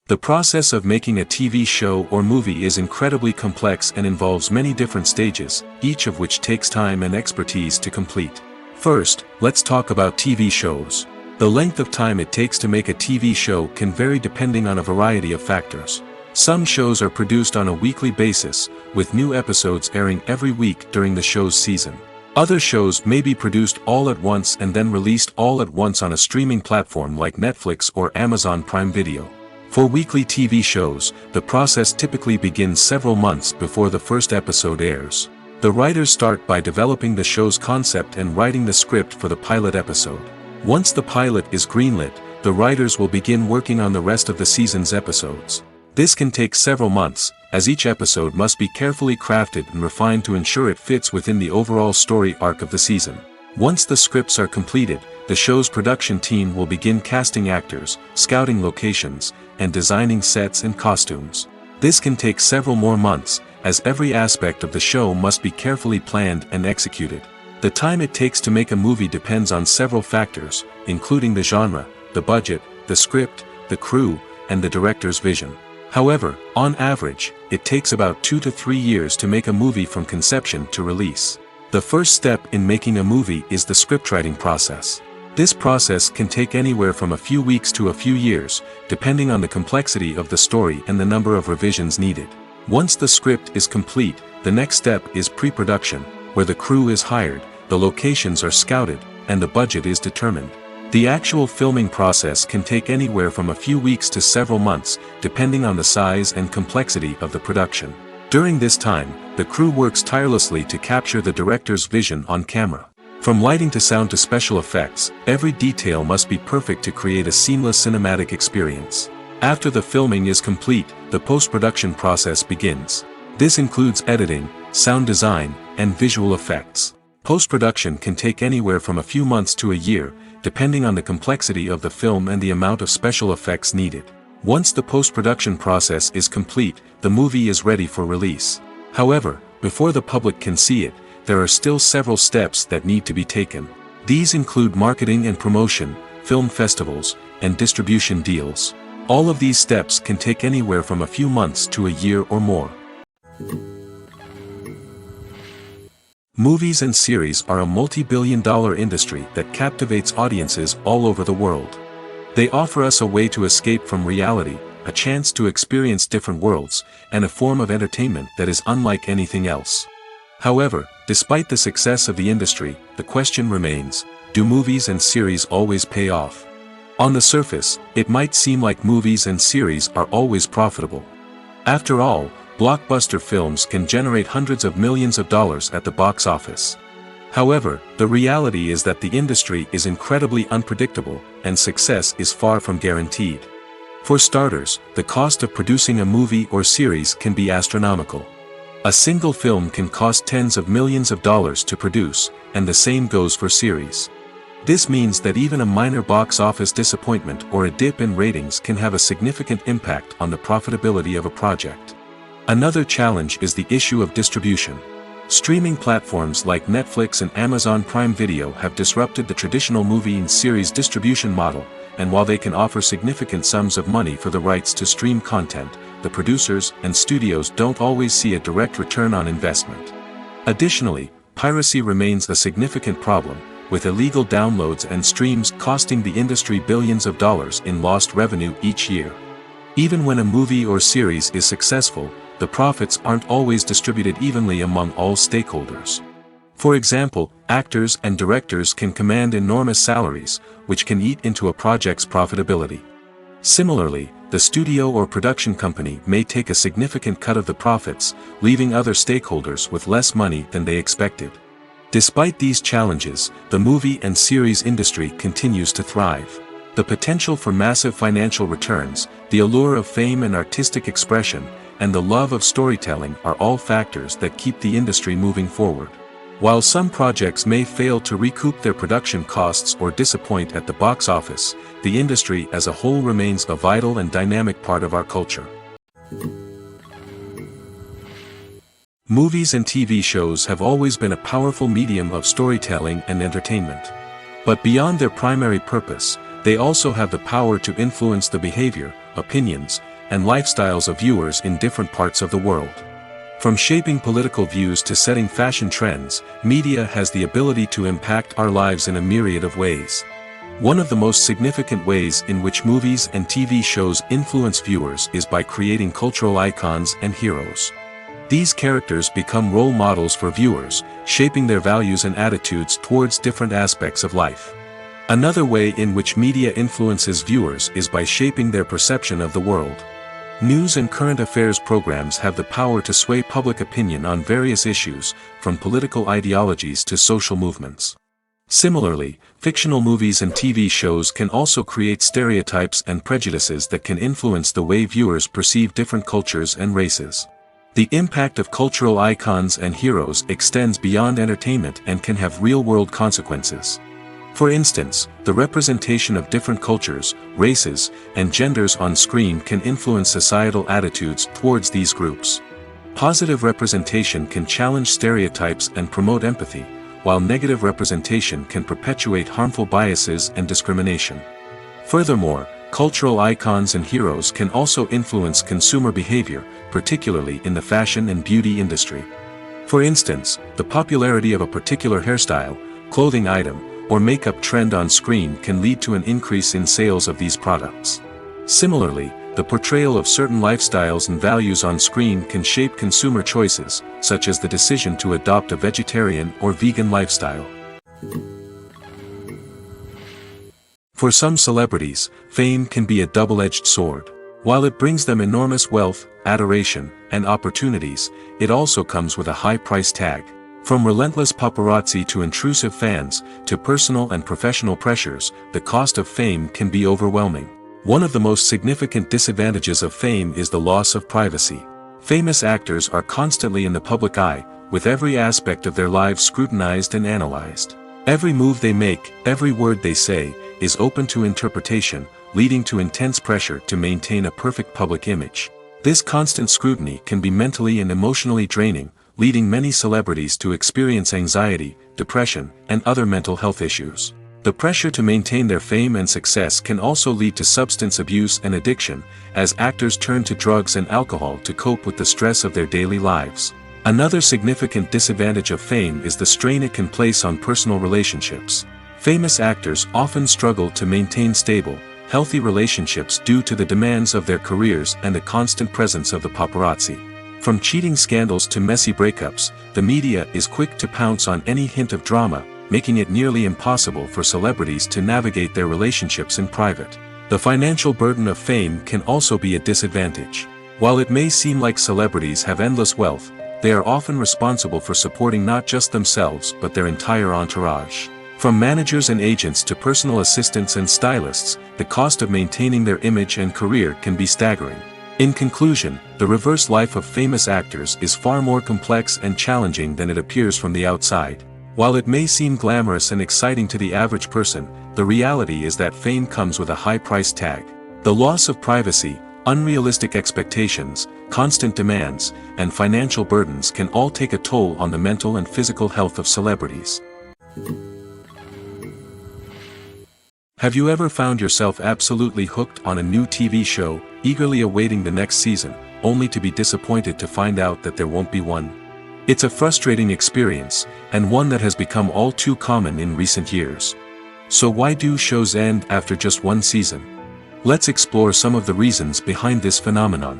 The process of making a TV show or movie is incredibly complex and involves many different stages, each of which takes time and expertise to complete. First, let's talk about TV shows. The length of time it takes to make a TV show can vary depending on a variety of factors. Some shows are produced on a weekly basis, with new episodes airing every week during the show's season. Other shows may be produced all at once and then released all at once on a streaming platform like Netflix or Amazon Prime Video. For weekly TV shows, the process typically begins several months before the first episode airs. The writers start by developing the show's concept and writing the script for the pilot episode. Once the pilot is greenlit, the writers will begin working on the rest of the season's episodes. This can take several months, as each episode must be carefully crafted and refined to ensure it fits within the overall story arc of the season. Once the scripts are completed, the show's production team will begin casting actors, scouting locations, and designing sets and costumes. This can take several more months, as every aspect of the show must be carefully planned and executed. The time it takes to make a movie depends on several factors, including the genre, the budget, the script, the crew, and the director's vision. However, on average, it takes about 2 to 3 years to make a movie from conception to release. The first step in making a movie is the scriptwriting process. This process can take anywhere from a few weeks to a few years, depending on the complexity of the story and the number of revisions needed. Once the script is complete, the next step is pre-production, where the crew is hired, the locations are scouted, and the budget is determined. The actual filming process can take anywhere from a few weeks to several months, depending on the size and complexity of the production. During this time, the crew works tirelessly to capture the director's vision on camera. From lighting to sound to special effects, every detail must be perfect to create a seamless cinematic experience. After the filming is complete, the post-production process begins. This includes editing, sound design, and visual effects. Post-production can take anywhere from a few months to a year, depending on the complexity of the film and the amount of special effects needed. Once the post-production process is complete, the movie is ready for release. However, before the public can see it, there are still several steps that need to be taken. These include marketing and promotion, film festivals, and distribution deals. All of these steps can take anywhere from a few months to a year or more. Movies and series are a multi-billion-dollar industry that captivates audiences all over the world. They offer us a way to escape from reality, a chance to experience different worlds, and a form of entertainment that is unlike anything else. However, despite the success of the industry, the question remains, do movies and series always pay off? On the surface, it might seem like movies and series are always profitable. After all, blockbuster films can generate hundreds of millions of dollars at the box office. However, the reality is that the industry is incredibly unpredictable, and success is far from guaranteed. For starters, the cost of producing a movie or series can be astronomical. A single film can cost tens of millions of dollars to produce, and the same goes for series. This means that even a minor box office disappointment or a dip in ratings can have a significant impact on the profitability of a project. Another challenge is the issue of distribution. Streaming platforms like Netflix and Amazon Prime Video have disrupted the traditional movie and series distribution model, and while they can offer significant sums of money for the rights to stream content, the producers and studios don't always see a direct return on investment. Additionally, piracy remains a significant problem, with illegal downloads and streams costing the industry billions of dollars in lost revenue each year. Even when a movie or series is successful, the profits aren't always distributed evenly among all stakeholders. For example, actors and directors can command enormous salaries, which can eat into a project's profitability. Similarly, the studio or production company may take a significant cut of the profits, leaving other stakeholders with less money than they expected. Despite these challenges, the movie and series industry continues to thrive. The potential for massive financial returns, the allure of fame and artistic expression, and the love of storytelling are all factors that keep the industry moving forward. While some projects may fail to recoup their production costs or disappoint at the box office, the industry as a whole remains a vital and dynamic part of our culture. Movies and TV shows have always been a powerful medium of storytelling and entertainment. But beyond their primary purpose, they also have the power to influence the behavior, opinions, and lifestyles of viewers in different parts of the world. From shaping political views to setting fashion trends, media has the ability to impact our lives in a myriad of ways. One of the most significant ways in which movies and TV shows influence viewers is by creating cultural icons and heroes. These characters become role models for viewers, shaping their values and attitudes towards different aspects of life. Another way in which media influences viewers is by shaping their perception of the world. News and current affairs programs have the power to sway public opinion on various issues, from political ideologies to social movements. Similarly, fictional movies and TV shows can also create stereotypes and prejudices that can influence the way viewers perceive different cultures and races. The impact of cultural icons and heroes extends beyond entertainment and can have real-world consequences. For instance, the representation of different cultures, races, and genders on screen can influence societal attitudes towards these groups. Positive representation can challenge stereotypes and promote empathy, while negative representation can perpetuate harmful biases and discrimination. Furthermore, cultural icons and heroes can also influence consumer behavior, particularly in the fashion and beauty industry. For instance, the popularity of a particular hairstyle, clothing item, or makeup trend on screen can lead to an increase in sales of these products. Similarly, the portrayal of certain lifestyles and values on screen can shape consumer choices, such as the decision to adopt a vegetarian or vegan lifestyle. For some celebrities, fame can be a double-edged sword. While it brings them enormous wealth, adoration, and opportunities, it also comes with a high price tag. From relentless paparazzi to intrusive fans, to personal and professional pressures, the cost of fame can be overwhelming. One of the most significant disadvantages of fame is the loss of privacy. Famous actors are constantly in the public eye, with every aspect of their lives scrutinized and analyzed. Every move they make, every word they say, is open to interpretation, leading to intense pressure to maintain a perfect public image. This constant scrutiny can be mentally and emotionally draining, leading many celebrities to experience anxiety, depression, and other mental health issues. The pressure to maintain their fame and success can also lead to substance abuse and addiction, as actors turn to drugs and alcohol to cope with the stress of their daily lives. Another significant disadvantage of fame is the strain it can place on personal relationships. Famous actors often struggle to maintain stable, healthy relationships due to the demands of their careers and the constant presence of the paparazzi. From cheating scandals to messy breakups, the media is quick to pounce on any hint of drama, making it nearly impossible for celebrities to navigate their relationships in private. The financial burden of fame can also be a disadvantage. While it may seem like celebrities have endless wealth, they are often responsible for supporting not just themselves but their entire entourage. From managers and agents to personal assistants and stylists, the cost of maintaining their image and career can be staggering. In conclusion, the reverse life of famous actors is far more complex and challenging than it appears from the outside. While it may seem glamorous and exciting to the average person, the reality is that fame comes with a high price tag. The loss of privacy, unrealistic expectations, constant demands, and financial burdens can all take a toll on the mental and physical health of celebrities. Have you ever found yourself absolutely hooked on a new TV show, eagerly awaiting the next season, only to be disappointed to find out that there won't be one? It's a frustrating experience, and one that has become all too common in recent years. So why do shows end after just one season? Let's explore some of the reasons behind this phenomenon.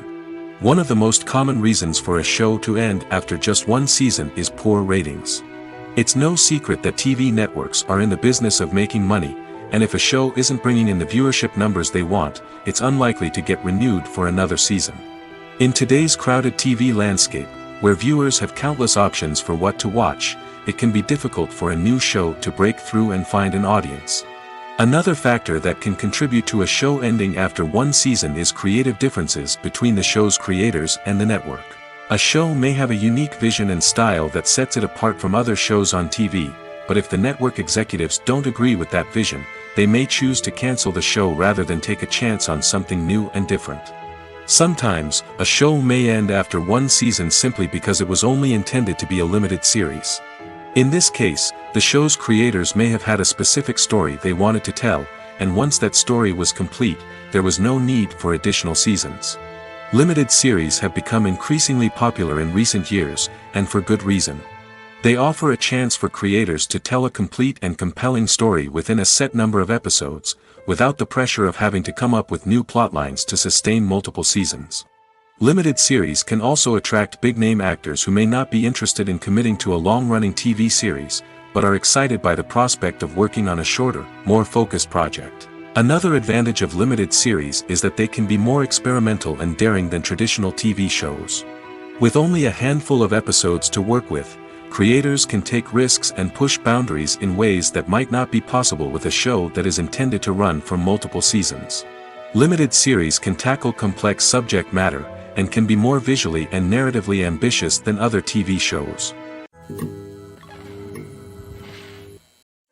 One of the most common reasons for a show to end after just one season is poor ratings. It's no secret that TV networks are in the business of making money, and if a show isn't bringing in the viewership numbers they want, it's unlikely to get renewed for another season. In today's crowded TV landscape, where viewers have countless options for what to watch, it can be difficult for a new show to break through and find an audience. Another factor that can contribute to a show ending after one season is creative differences between the show's creators and the network. A show may have a unique vision and style that sets it apart from other shows on TV, but if the network executives don't agree with that vision, they may choose to cancel the show rather than take a chance on something new and different. Sometimes, a show may end after one season simply because it was only intended to be a limited series. In this case, the show's creators may have had a specific story they wanted to tell, and once that story was complete, there was no need for additional seasons. Limited series have become increasingly popular in recent years, and for good reason. They offer a chance for creators to tell a complete and compelling story within a set number of episodes, without the pressure of having to come up with new plotlines to sustain multiple seasons. Limited series can also attract big-name actors who may not be interested in committing to a long-running TV series, but are excited by the prospect of working on a shorter, more focused project. Another advantage of limited series is that they can be more experimental and daring than traditional TV shows. With only a handful of episodes to work with, creators can take risks and push boundaries in ways that might not be possible with a show that is intended to run for multiple seasons. Limited series can tackle complex subject matter, and can be more visually and narratively ambitious than other TV shows.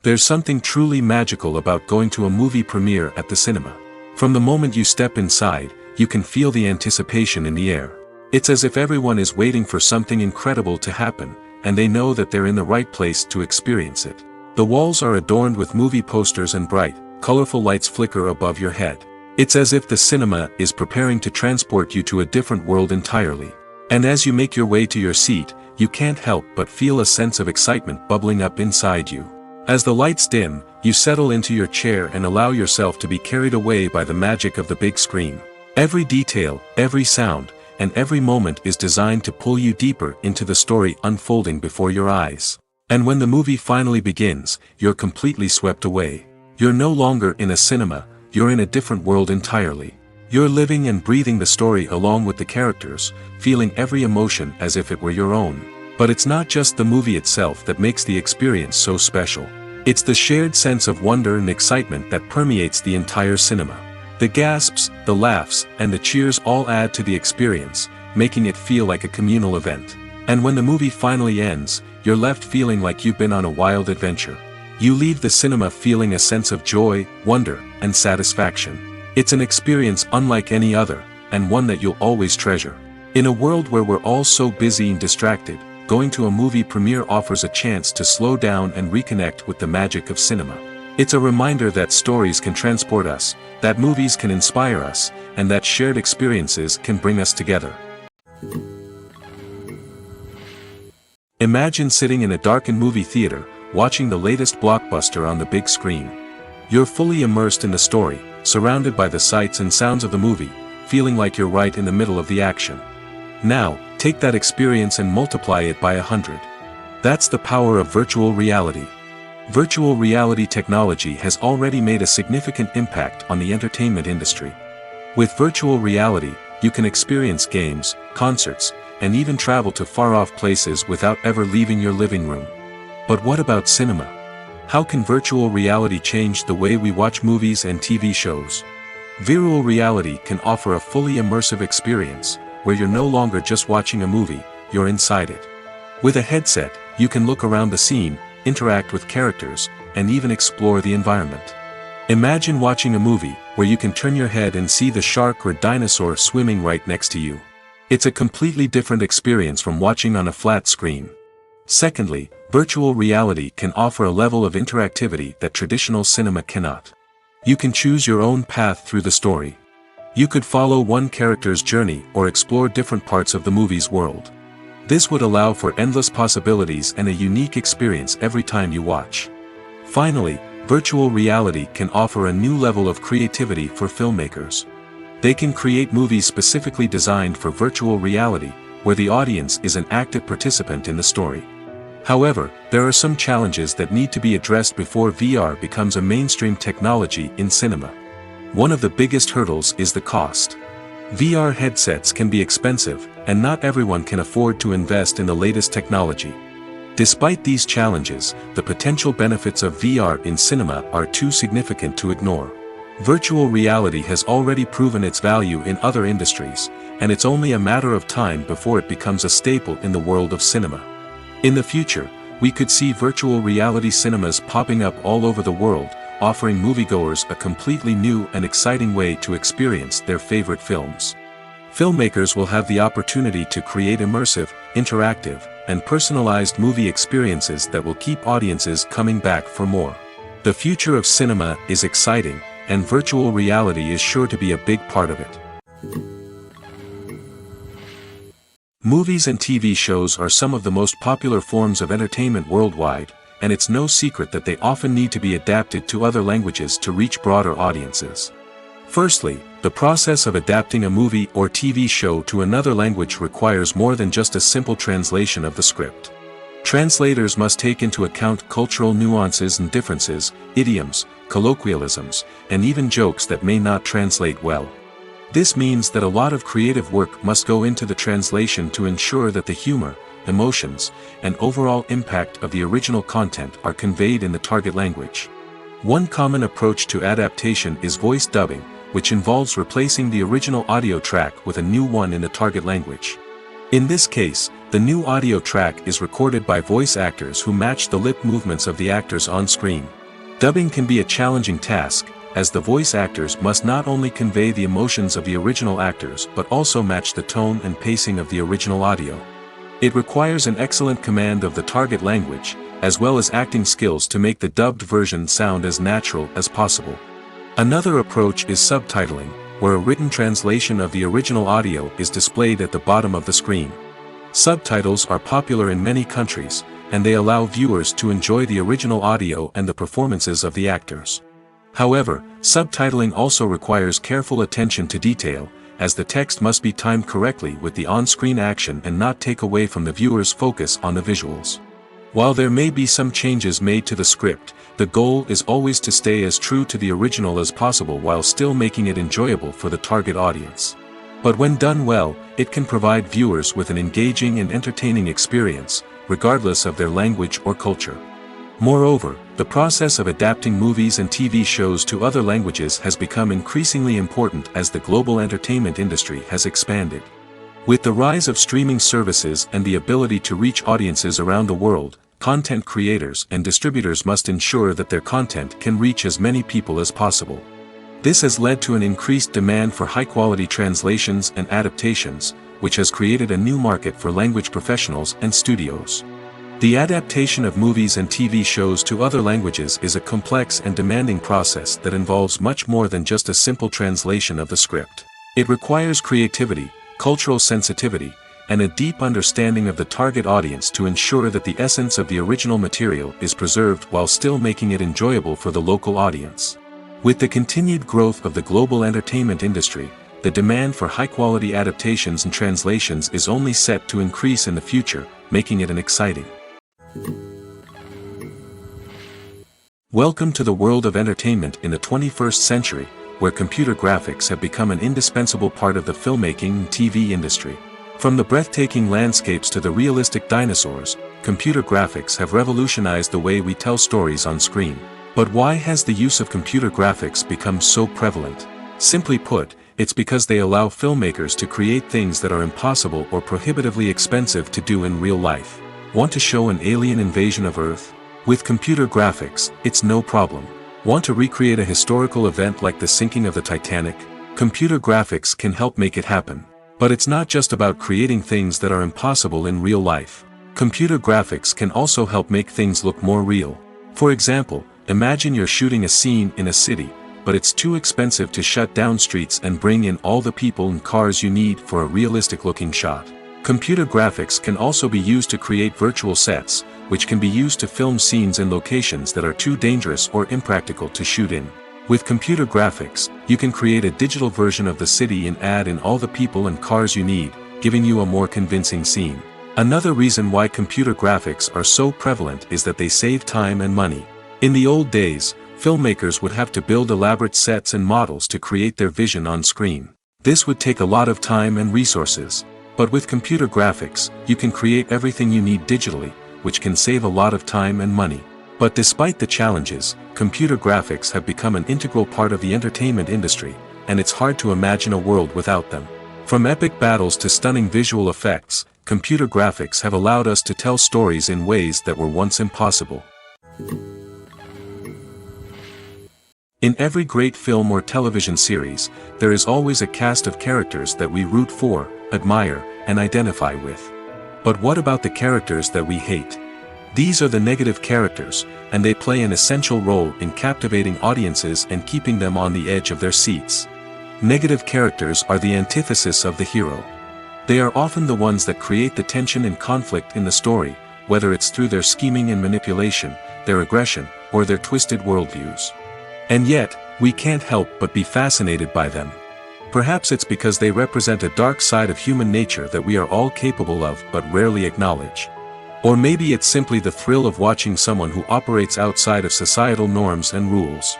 There's something truly magical about going to a movie premiere at the cinema. From the moment you step inside, you can feel the anticipation in the air. It's as if everyone is waiting for something incredible to happen, and they know that they're in the right place to experience it. The walls are adorned with movie posters and bright, colorful lights flicker above your head. It's as if the cinema is preparing to transport you to a different world entirely. And as you make your way to your seat, you can't help but feel a sense of excitement bubbling up inside you. As the lights dim, you settle into your chair and allow yourself to be carried away by the magic of the big screen. Every detail, every sound, and every moment is designed to pull you deeper into the story unfolding before your eyes. And when the movie finally begins, you're completely swept away. You're no longer in a cinema, you're in a different world entirely. You're living and breathing the story along with the characters, feeling every emotion as if it were your own. But it's not just the movie itself that makes the experience so special. It's the shared sense of wonder and excitement that permeates the entire cinema. The gasps, the laughs, and the cheers all add to the experience, making it feel like a communal event. And when the movie finally ends, you're left feeling like you've been on a wild adventure. You leave the cinema feeling a sense of joy, wonder, and satisfaction. It's an experience unlike any other, and one that you'll always treasure. In a world where we're all so busy and distracted, going to a movie premiere offers a chance to slow down and reconnect with the magic of cinema. It's a reminder that stories can transport us, that movies can inspire us, and that shared experiences can bring us together. Imagine sitting in a darkened movie theater, watching the latest blockbuster on the big screen. You're fully immersed in the story, surrounded by the sights and sounds of the movie, feeling like you're right in the middle of the action. Now, take that experience and multiply it by 100. That's the power of virtual reality. Virtual reality technology has already made a significant impact on the entertainment industry. With virtual reality, you can experience games, concerts, and even travel to far-off places without ever leaving your living room. But what about cinema? How can virtual reality change the way we watch movies and TV shows? Virtual reality can offer a fully immersive experience, where you're no longer just watching a movie, you're inside it. With a headset, you can look around the scene, interact with characters, and even explore the environment. Imagine watching a movie, where you can turn your head and see the shark or dinosaur swimming right next to you. It's a completely different experience from watching on a flat screen. Secondly, virtual reality can offer a level of interactivity that traditional cinema cannot. You can choose your own path through the story. You could follow one character's journey or explore different parts of the movie's world. This would allow for endless possibilities and a unique experience every time you watch. Finally, virtual reality can offer a new level of creativity for filmmakers. They can create movies specifically designed for virtual reality, where the audience is an active participant in the story. However, there are some challenges that need to be addressed before VR becomes a mainstream technology in cinema. One of the biggest hurdles is the cost. VR headsets can be expensive, and not everyone can afford to invest in the latest technology. Despite these challenges, the potential benefits of VR in cinema are too significant to ignore. Virtual reality has already proven its value in other industries, and it's only a matter of time before it becomes a staple in the world of cinema. In the future, we could see virtual reality cinemas popping up all over the world, offering moviegoers a completely new and exciting way to experience their favorite films. Filmmakers will have the opportunity to create immersive, interactive, and personalized movie experiences that will keep audiences coming back for more. The future of cinema is exciting, and virtual reality is sure to be a big part of it. Movies and TV shows are some of the most popular forms of entertainment worldwide, and it's no secret that they often need to be adapted to other languages to reach broader audiences. Firstly, the process of adapting a movie or TV show to another language requires more than just a simple translation of the script. Translators must take into account cultural nuances and differences, idioms, colloquialisms, and even jokes that may not translate well. This means that a lot of creative work must go into the translation to ensure that the humor, emotions, and overall impact of the original content are conveyed in the target language. One common approach to adaptation is voice dubbing, which involves replacing the original audio track with a new one in the target language. In this case, the new audio track is recorded by voice actors who match the lip movements of the actors on screen. Dubbing can be a challenging task, as the voice actors must not only convey the emotions of the original actors but also match the tone and pacing of the original audio. It requires an excellent command of the target language, as well as acting skills to make the dubbed version sound as natural as possible. Another approach is subtitling, where a written translation of the original audio is displayed at the bottom of the screen. Subtitles are popular in many countries, and they allow viewers to enjoy the original audio and the performances of the actors. However, subtitling also requires careful attention to detail, as the text must be timed correctly with the on-screen action and not take away from the viewer's focus on the visuals. While there may be some changes made to the script, the goal is always to stay as true to the original as possible while still making it enjoyable for the target audience. But when done well, it can provide viewers with an engaging and entertaining experience, regardless of their language or culture. Moreover, the process of adapting movies and TV shows to other languages has become increasingly important as the global entertainment industry has expanded. With the rise of streaming services and the ability to reach audiences around the world, content creators and distributors must ensure that their content can reach as many people as possible. This has led to an increased demand for high-quality translations and adaptations, which has created a new market for language professionals and studios. The adaptation of movies and TV shows to other languages is a complex and demanding process that involves much more than just a simple translation of the script. It requires creativity, cultural sensitivity, and a deep understanding of the target audience to ensure that the essence of the original material is preserved while still making it enjoyable for the local audience. With the continued growth of the global entertainment industry, the demand for high-quality adaptations and translations is only set to increase in the future, making it an exciting Welcome to the world of entertainment in the 21st century, where computer graphics have become an indispensable part of the filmmaking and TV industry. From the breathtaking landscapes to the realistic dinosaurs, computer graphics have revolutionized the way we tell stories on screen. But why has the use of computer graphics become so prevalent? Simply put, it's because they allow filmmakers to create things that are impossible or prohibitively expensive to do in real life. Want to show an alien invasion of Earth? With computer graphics, it's no problem. Want to recreate a historical event like the sinking of the Titanic? Computer graphics can help make it happen. But it's not just about creating things that are impossible in real life. Computer graphics can also help make things look more real. For example, imagine you're shooting a scene in a city, but it's too expensive to shut down streets and bring in all the people and cars you need for a realistic-looking shot. Computer graphics can also be used to create virtual sets, which can be used to film scenes in locations that are too dangerous or impractical to shoot in. With computer graphics, you can create a digital version of the city and add in all the people and cars you need, giving you a more convincing scene. Another reason why computer graphics are so prevalent is that they save time and money. In the old days, filmmakers would have to build elaborate sets and models to create their vision on screen. This would take a lot of time and resources. But with computer graphics, you can create everything you need digitally, which can save a lot of time and money. But despite the challenges, computer graphics have become an integral part of the entertainment industry, and it's hard to imagine a world without them. From epic battles to stunning visual effects, computer graphics have allowed us to tell stories in ways that were once impossible. In every great film or television series, there is always a cast of characters that we root for, admire, and identify with. But what about the characters that we hate? These are the negative characters, and they play an essential role in captivating audiences and keeping them on the edge of their seats. Negative characters are the antithesis of the hero. They are often the ones that create the tension and conflict in the story, whether it's through their scheming and manipulation, their aggression, or their twisted worldviews. And yet, we can't help but be fascinated by them. Perhaps it's because they represent a dark side of human nature that we are all capable of but rarely acknowledge. Or maybe it's simply the thrill of watching someone who operates outside of societal norms and rules.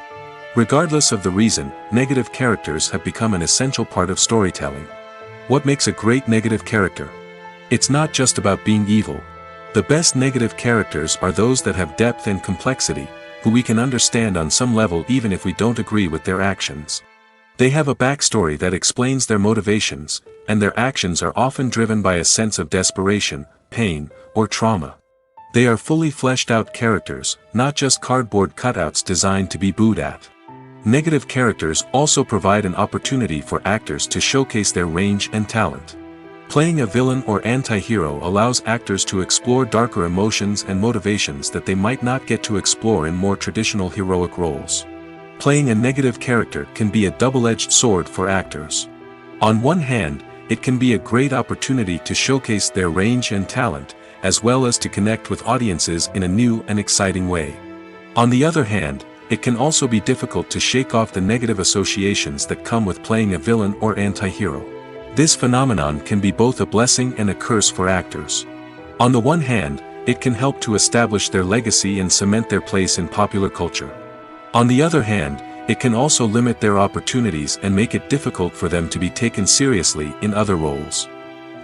Regardless of the reason, negative characters have become an essential part of storytelling. What makes a great negative character? It's not just about being evil. The best negative characters are those that have depth and complexity, who we can understand on some level even if we don't agree with their actions. They have a backstory that explains their motivations, and their actions are often driven by a sense of desperation, pain, or trauma. They are fully fleshed out characters, not just cardboard cutouts designed to be booed at. Negative characters also provide an opportunity for actors to showcase their range and talent. Playing a villain or anti-hero allows actors to explore darker emotions and motivations that they might not get to explore in more traditional heroic roles. Playing a negative character can be a double-edged sword for actors. On one hand, it can be a great opportunity to showcase their range and talent, as well as to connect with audiences in a new and exciting way. On the other hand, it can also be difficult to shake off the negative associations that come with playing a villain or anti-hero. This phenomenon can be both a blessing and a curse for actors. On the one hand, it can help to establish their legacy and cement their place in popular culture. On the other hand, it can also limit their opportunities and make it difficult for them to be taken seriously in other roles.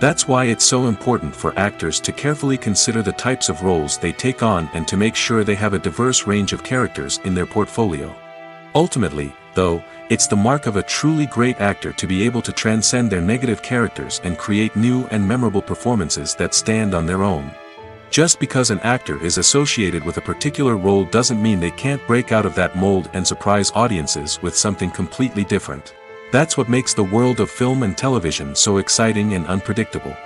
That's why it's so important for actors to carefully consider the types of roles they take on and to make sure they have a diverse range of characters in their portfolio. Ultimately, though, it's the mark of a truly great actor to be able to transcend their negative characters and create new and memorable performances that stand on their own. Just because an actor is associated with a particular role doesn't mean they can't break out of that mold and surprise audiences with something completely different. That's what makes the world of film and television so exciting and unpredictable.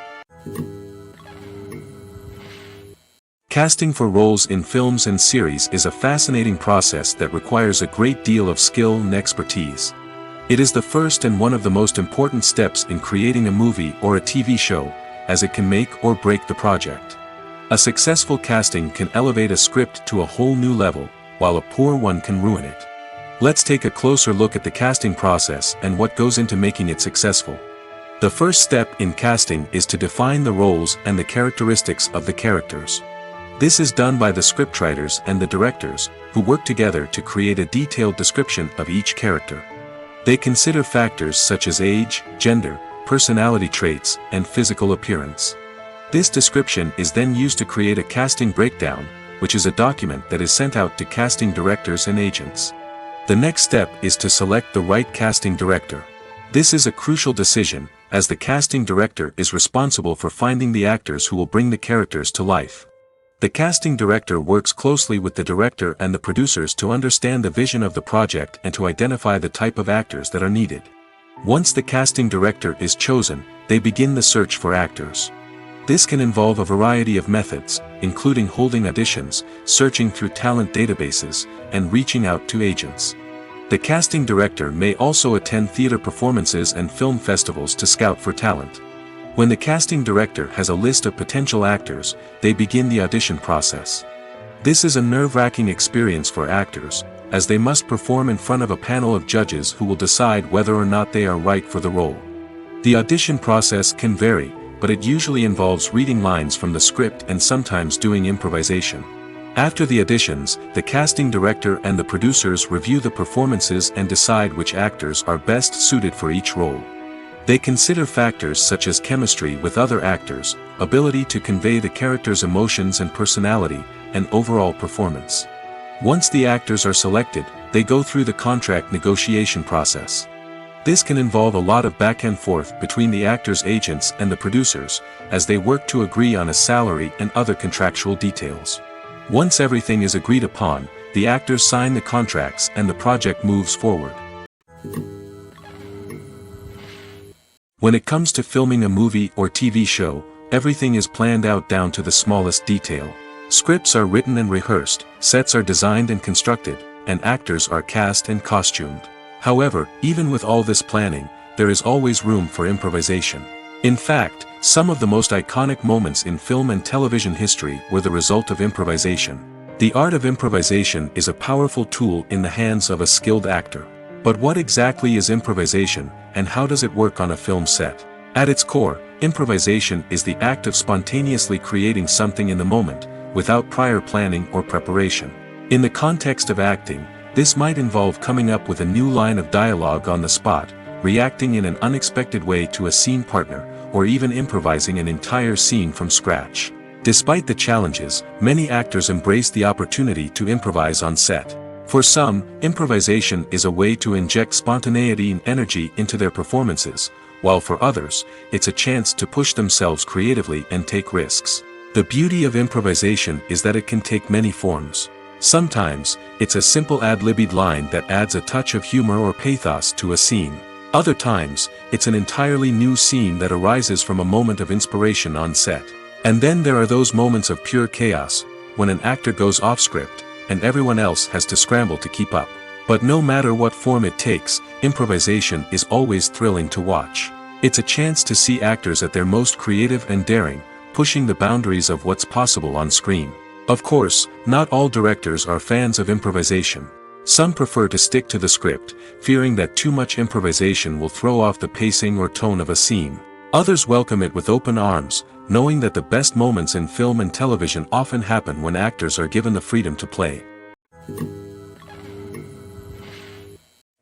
Casting for roles in films and series is a fascinating process that requires a great deal of skill and expertise. It is the first and one of the most important steps in creating a movie or a TV show, as it can make or break the project. A successful casting can elevate a script to a whole new level, while a poor one can ruin it. Let's take a closer look at the casting process and what goes into making it successful. The first step in casting is to define the roles and the characteristics of the characters. This is done by the scriptwriters and the directors, who work together to create a detailed description of each character. They consider factors such as age, gender, personality traits, and physical appearance. This description is then used to create a casting breakdown, which is a document that is sent out to casting directors and agents. The next step is to select the right casting director. This is a crucial decision, as the casting director is responsible for finding the actors who will bring the characters to life. The casting director works closely with the director and the producers to understand the vision of the project and to identify the type of actors that are needed. Once the casting director is chosen, they begin the search for actors. This can involve a variety of methods, including holding auditions, searching through talent databases, and reaching out to agents. The casting director may also attend theater performances and film festivals to scout for talent. When the casting director has a list of potential actors, they begin the audition process. This is a nerve-wracking experience for actors, as they must perform in front of a panel of judges who will decide whether or not they are right for the role. The audition process can vary, but it usually involves reading lines from the script and sometimes doing improvisation. After the auditions, the casting director and the producers review the performances and decide which actors are best suited for each role. They consider factors such as chemistry with other actors, ability to convey the character's emotions and personality, and overall performance. Once the actors are selected, they go through the contract negotiation process. This can involve a lot of back and forth between the actors' agents and the producers, as they work to agree on a salary and other contractual details. Once everything is agreed upon, the actors sign the contracts and the project moves forward. When it comes to filming a movie or TV show, everything is planned out down to the smallest detail. Scripts are written and rehearsed, sets are designed and constructed, and actors are cast and costumed. However, even with all this planning, there is always room for improvisation. In fact, some of the most iconic moments in film and television history were the result of improvisation. The art of improvisation is a powerful tool in the hands of a skilled actor. But what exactly is improvisation, and how does it work on a film set? At its core, improvisation is the act of spontaneously creating something in the moment, without prior planning or preparation. In the context of acting, this might involve coming up with a new line of dialogue on the spot, reacting in an unexpected way to a scene partner, or even improvising an entire scene from scratch. Despite the challenges, many actors embrace the opportunity to improvise on set. For some, improvisation is a way to inject spontaneity and energy into their performances, while for others, it's a chance to push themselves creatively and take risks. The beauty of improvisation is that it can take many forms. Sometimes, it's a simple ad-libbed line that adds a touch of humor or pathos to a scene. Other times, it's an entirely new scene that arises from a moment of inspiration on set. And then there are those moments of pure chaos, when an actor goes off script, and everyone else has to scramble to keep up. But no matter what form it takes, improvisation is always thrilling to watch. It's a chance to see actors at their most creative and daring, pushing the boundaries of what's possible on screen. Of course, not all directors are fans of improvisation. Some prefer to stick to the script, fearing that too much improvisation will throw off the pacing or tone of a scene. Others welcome it with open arms, knowing that the best moments in film and television often happen when actors are given the freedom to play.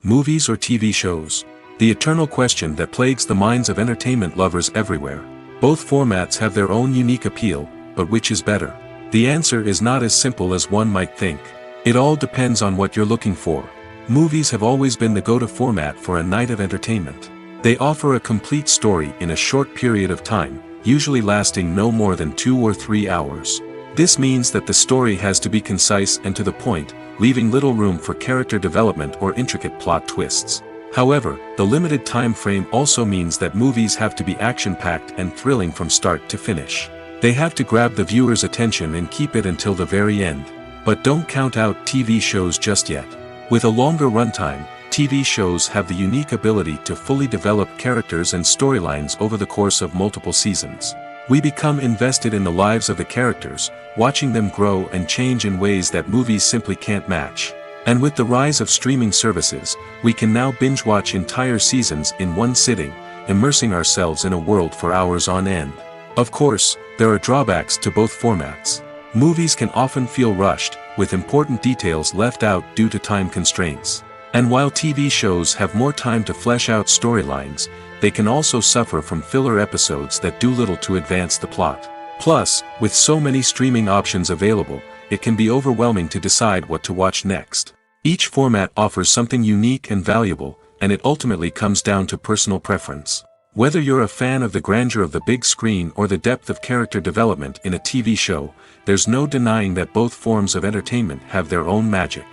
Movies or TV shows? The eternal question that plagues the minds of entertainment lovers everywhere. Both formats have their own unique appeal, but which is better? The answer is not as simple as one might think. It all depends on what you're looking for. Movies have always been the go-to format for a night of entertainment. They offer a complete story in a short period of time, usually lasting no more than 2 or 3 hours. This means that the story has to be concise and to the point, leaving little room for character development or intricate plot twists. However, the limited time frame also means that movies have to be action-packed and thrilling from start to finish. They have to grab the viewer's attention and keep it until the very end. But don't count out TV shows just yet. With a longer runtime, TV shows have the unique ability to fully develop characters and storylines over the course of multiple seasons. We become invested in the lives of the characters, watching them grow and change in ways that movies simply can't match. And with the rise of streaming services, we can now binge-watch entire seasons in one sitting, immersing ourselves in a world for hours on end. Of course, there are drawbacks to both formats. Movies can often feel rushed, with important details left out due to time constraints. And while TV shows have more time to flesh out storylines, they can also suffer from filler episodes that do little to advance the plot. Plus, with so many streaming options available, it can be overwhelming to decide what to watch next. Each format offers something unique and valuable, and it ultimately comes down to personal preference. Whether you're a fan of the grandeur of the big screen or the depth of character development in a TV show, there's no denying that both forms of entertainment have their own magic.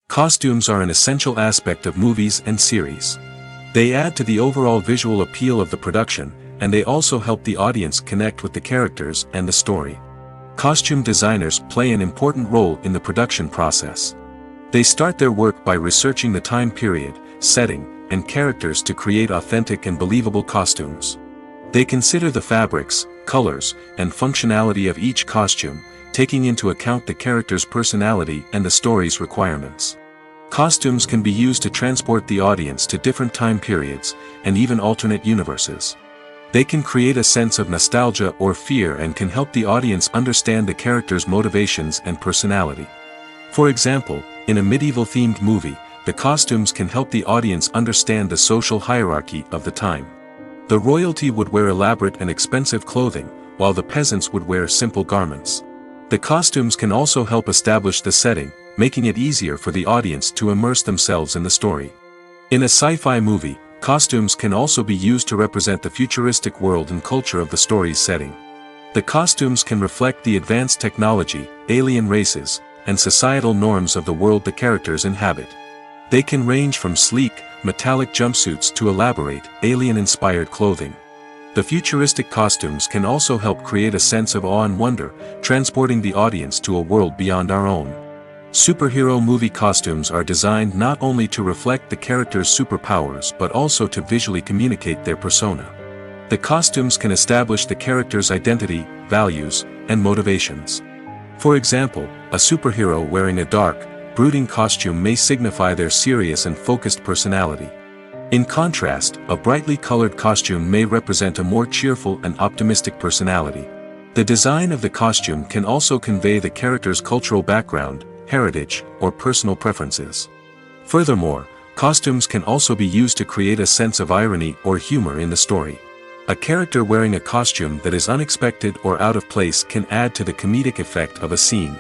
Costumes are an essential aspect of movies and series. They add to the overall visual appeal of the production, and they also help the audience connect with the characters and the story. Costume designers play an important role in the production process. They start their work by researching the time period, setting, and characters to create authentic and believable costumes. They consider the fabrics, colors, and functionality of each costume, taking into account the character's personality and the story's requirements. Costumes can be used to transport the audience to different time periods, and even alternate universes. They can create a sense of nostalgia or fear and can help the audience understand the character's motivations and personality. For example, in a medieval-themed movie, the costumes can help the audience understand the social hierarchy of the time. The royalty would wear elaborate and expensive clothing, while the peasants would wear simple garments. The costumes can also help establish the setting, making it easier for the audience to immerse themselves in the story. In a sci-fi movie, costumes can also be used to represent the futuristic world and culture of the story's setting. The costumes can reflect the advanced technology, alien races, and societal norms of the world the characters inhabit. They can range from sleek, metallic jumpsuits to elaborate, alien-inspired clothing. The futuristic costumes can also help create a sense of awe and wonder, transporting the audience to a world beyond our own. Superhero movie costumes are designed not only to reflect the character's superpowers but also to visually communicate their persona. The costumes can establish the character's identity, values, and motivations. For example, a superhero wearing a dark, brooding costume may signify their serious and focused personality. In contrast, a brightly colored costume may represent a more cheerful and optimistic personality. The design of the costume can also convey the character's cultural background, heritage, or personal preferences. Furthermore, costumes can also be used to create a sense of irony or humor in the story. A character wearing a costume that is unexpected or out of place can add to the comedic effect of a scene.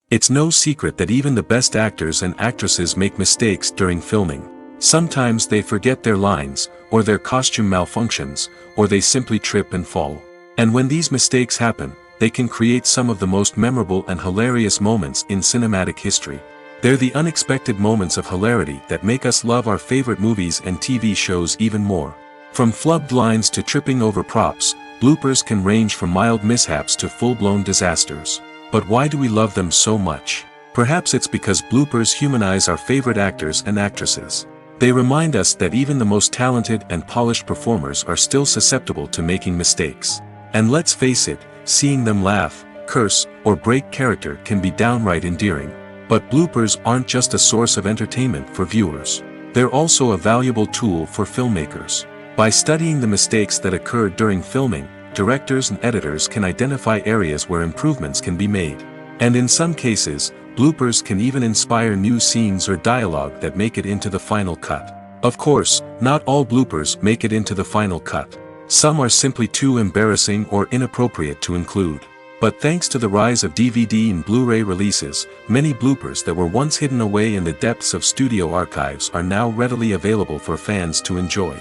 It's no secret that even the best actors and actresses make mistakes during filming. Sometimes they forget their lines, or their costume malfunctions, or they simply trip and fall. And when these mistakes happen, they can create some of the most memorable and hilarious moments in cinematic history. They're the unexpected moments of hilarity that make us love our favorite movies and TV shows even more. From flubbed lines to tripping over props, bloopers can range from mild mishaps to full-blown disasters. But why do we love them so much? Perhaps it's because bloopers humanize our favorite actors and actresses. They remind us that even the most talented and polished performers are still susceptible to making mistakes. And let's face it, seeing them laugh, curse, or break character can be downright endearing. But bloopers aren't just a source of entertainment for viewers. They're also a valuable tool for filmmakers. By studying the mistakes that occurred during filming, directors and editors can identify areas where improvements can be made. And in some cases, bloopers can even inspire new scenes or dialogue that make it into the final cut. Of course, not all bloopers make it into the final cut. Some are simply too embarrassing or inappropriate to include. But thanks to the rise of DVD and Blu-ray releases, many bloopers that were once hidden away in the depths of studio archives are now readily available for fans to enjoy.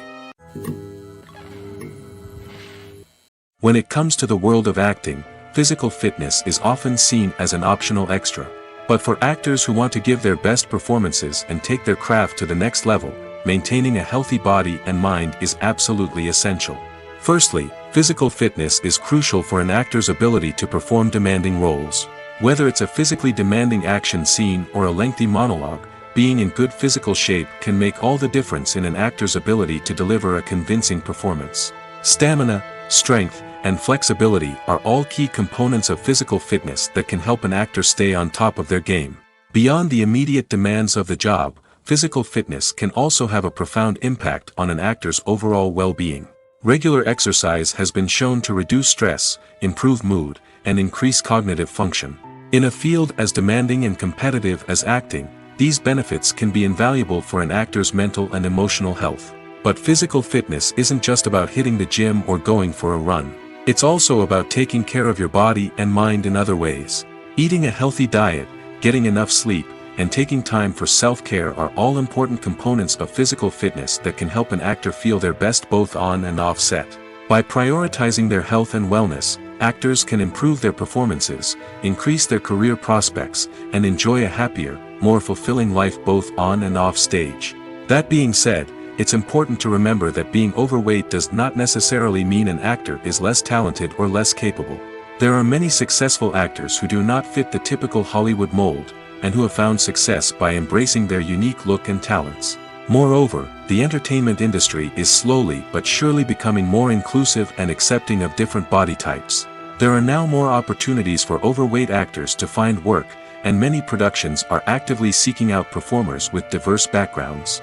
When it comes to the world of acting, physical fitness is often seen as an optional extra. But for actors who want to give their best performances and take their craft to the next level, maintaining a healthy body and mind is absolutely essential. Firstly, physical fitness is crucial for an actor's ability to perform demanding roles. Whether it's a physically demanding action scene or a lengthy monologue, being in good physical shape can make all the difference in an actor's ability to deliver a convincing performance. Stamina, strength, and flexibility are all key components of physical fitness that can help an actor stay on top of their game. Beyond the immediate demands of the job, physical fitness can also have a profound impact on an actor's overall well-being. Regular exercise has been shown to reduce stress, improve mood, and increase cognitive function. In a field as demanding and competitive as acting, these benefits can be invaluable for an actor's mental and emotional health. But physical fitness isn't just about hitting the gym or going for a run. It's also about taking care of your body and mind in other ways. Eating a healthy diet, getting enough sleep, and taking time for self-care are all important components of physical fitness that can help an actor feel their best both on and off set. By prioritizing their health and wellness, actors can improve their performances, increase their career prospects, and enjoy a happier, more fulfilling life both on and off stage. That being said, it's important to remember that being overweight does not necessarily mean an actor is less talented or less capable. There are many successful actors who do not fit the typical Hollywood mold, and who have found success by embracing their unique look and talents. Moreover, the entertainment industry is slowly but surely becoming more inclusive and accepting of different body types. There are now more opportunities for overweight actors to find work, and many productions are actively seeking out performers with diverse backgrounds.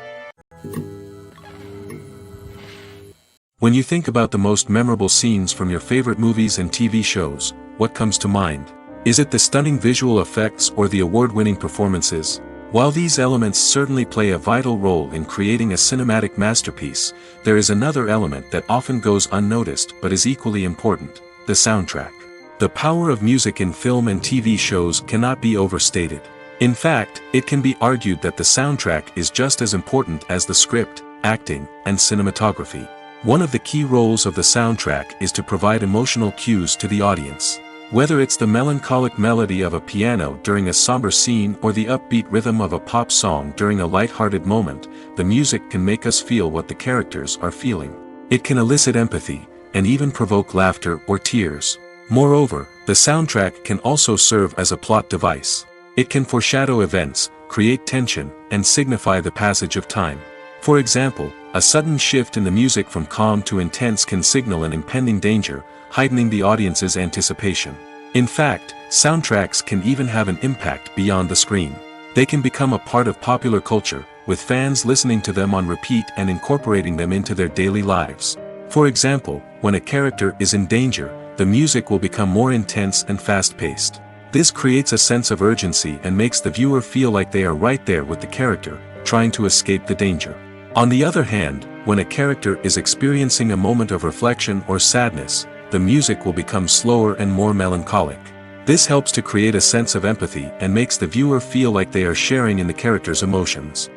When you think about the most memorable scenes from your favorite movies and TV shows, what comes to mind? Is it the stunning visual effects or the award-winning performances? While these elements certainly play a vital role in creating a cinematic masterpiece, there is another element that often goes unnoticed but is equally important: the soundtrack. The power of music in film and TV shows cannot be overstated. In fact, it can be argued that the soundtrack is just as important as the script, acting, and cinematography. One of the key roles of the soundtrack is to provide emotional cues to the audience. Whether it's the melancholic melody of a piano during a somber scene or the upbeat rhythm of a pop song during a light-hearted moment, the music can make us feel what the characters are feeling. It can elicit empathy, and even provoke laughter or tears. Moreover, the soundtrack can also serve as a plot device. It can foreshadow events, create tension, and signify the passage of time. For example, a sudden shift in the music from calm to intense can signal an impending danger, heightening the audience's anticipation. In fact, soundtracks can even have an impact beyond the screen. They can become a part of popular culture, with fans listening to them on repeat and incorporating them into their daily lives. For example, when a character is in danger, the music will become more intense and fast-paced. This creates a sense of urgency and makes the viewer feel like they are right there with the character, trying to escape the danger. On the other hand, when a character is experiencing a moment of reflection or sadness, the music will become slower and more melancholic. This helps to create a sense of empathy and makes the viewer feel like they are sharing in the character's emotions.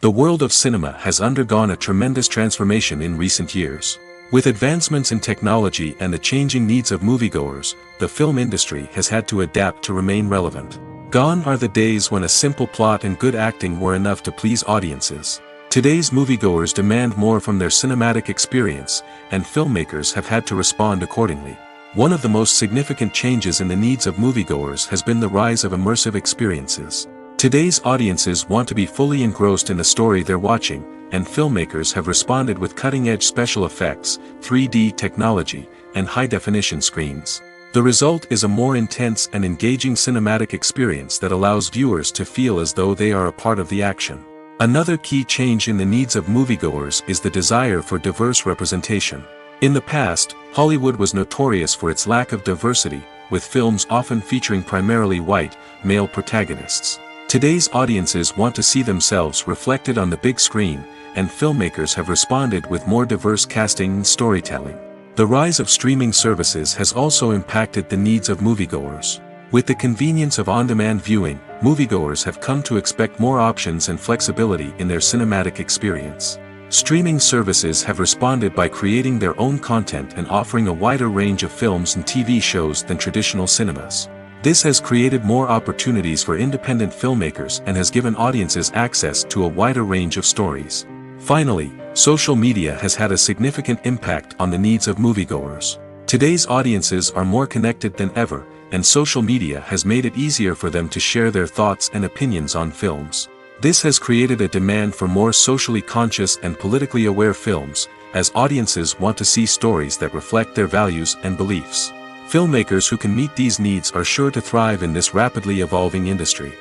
The world of cinema has undergone a tremendous transformation in recent years. With advancements in technology and the changing needs of moviegoers, the film industry has had to adapt to remain relevant. Gone are the days when a simple plot and good acting were enough to please audiences. Today's moviegoers demand more from their cinematic experience, and filmmakers have had to respond accordingly. One of the most significant changes in the needs of moviegoers has been the rise of immersive experiences. Today's audiences want to be fully engrossed in the story they're watching, and filmmakers have responded with cutting-edge special effects, 3D technology, and high-definition screens. The result is a more intense and engaging cinematic experience that allows viewers to feel as though they are a part of the action. Another key change in the needs of moviegoers is the desire for diverse representation. In the past, Hollywood was notorious for its lack of diversity, with films often featuring primarily white, male protagonists. Today's audiences want to see themselves reflected on the big screen, and filmmakers have responded with more diverse casting and storytelling. The rise of streaming services has also impacted the needs of moviegoers. With the convenience of on-demand viewing, moviegoers have come to expect more options and flexibility in their cinematic experience. Streaming services have responded by creating their own content and offering a wider range of films and TV shows than traditional cinemas. This has created more opportunities for independent filmmakers and has given audiences access to a wider range of stories. Finally, social media has had a significant impact on the needs of moviegoers. Today's audiences are more connected than ever, and social media has made it easier for them to share their thoughts and opinions on films. This has created a demand for more socially conscious and politically aware films, as audiences want to see stories that reflect their values and beliefs. Filmmakers who can meet these needs are sure to thrive in this rapidly evolving industry.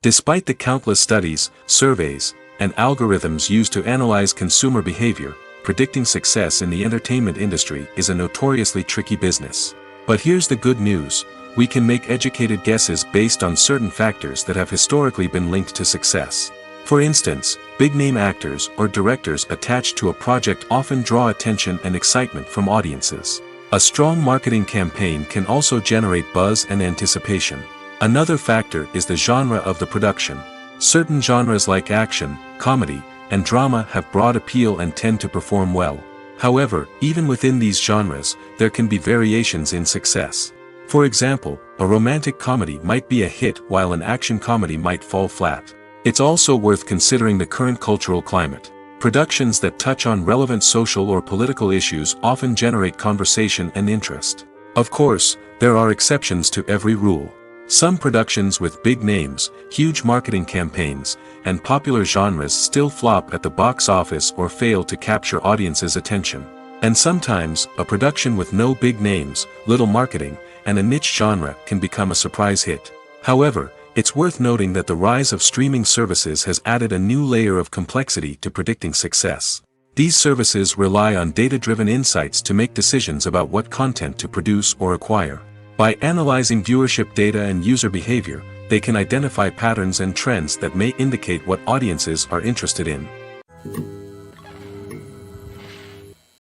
Despite the countless studies, surveys, and algorithms used to analyze consumer behavior, predicting success in the entertainment industry is a notoriously tricky business. But here's the good news: we can make educated guesses based on certain factors that have historically been linked to success. For instance, big-name actors or directors attached to a project often draw attention and excitement from audiences. A strong marketing campaign can also generate buzz and anticipation. Another factor is the genre of the production. Certain genres like action, comedy, and drama have broad appeal and tend to perform well. However, even within these genres, there can be variations in success. For example, a romantic comedy might be a hit while an action comedy might fall flat. It's also worth considering the current cultural climate. Productions that touch on relevant social or political issues often generate conversation and interest. Of course, there are exceptions to every rule. Some productions with big names, huge marketing campaigns, and popular genres still flop at the box office or fail to capture audiences' attention. And sometimes, a production with no big names, little marketing, and a niche genre can become a surprise hit. However, it's worth noting that the rise of streaming services has added a new layer of complexity to predicting success. These services rely on data-driven insights to make decisions about what content to produce or acquire. By analyzing viewership data and user behavior, they can identify patterns and trends that may indicate what audiences are interested in.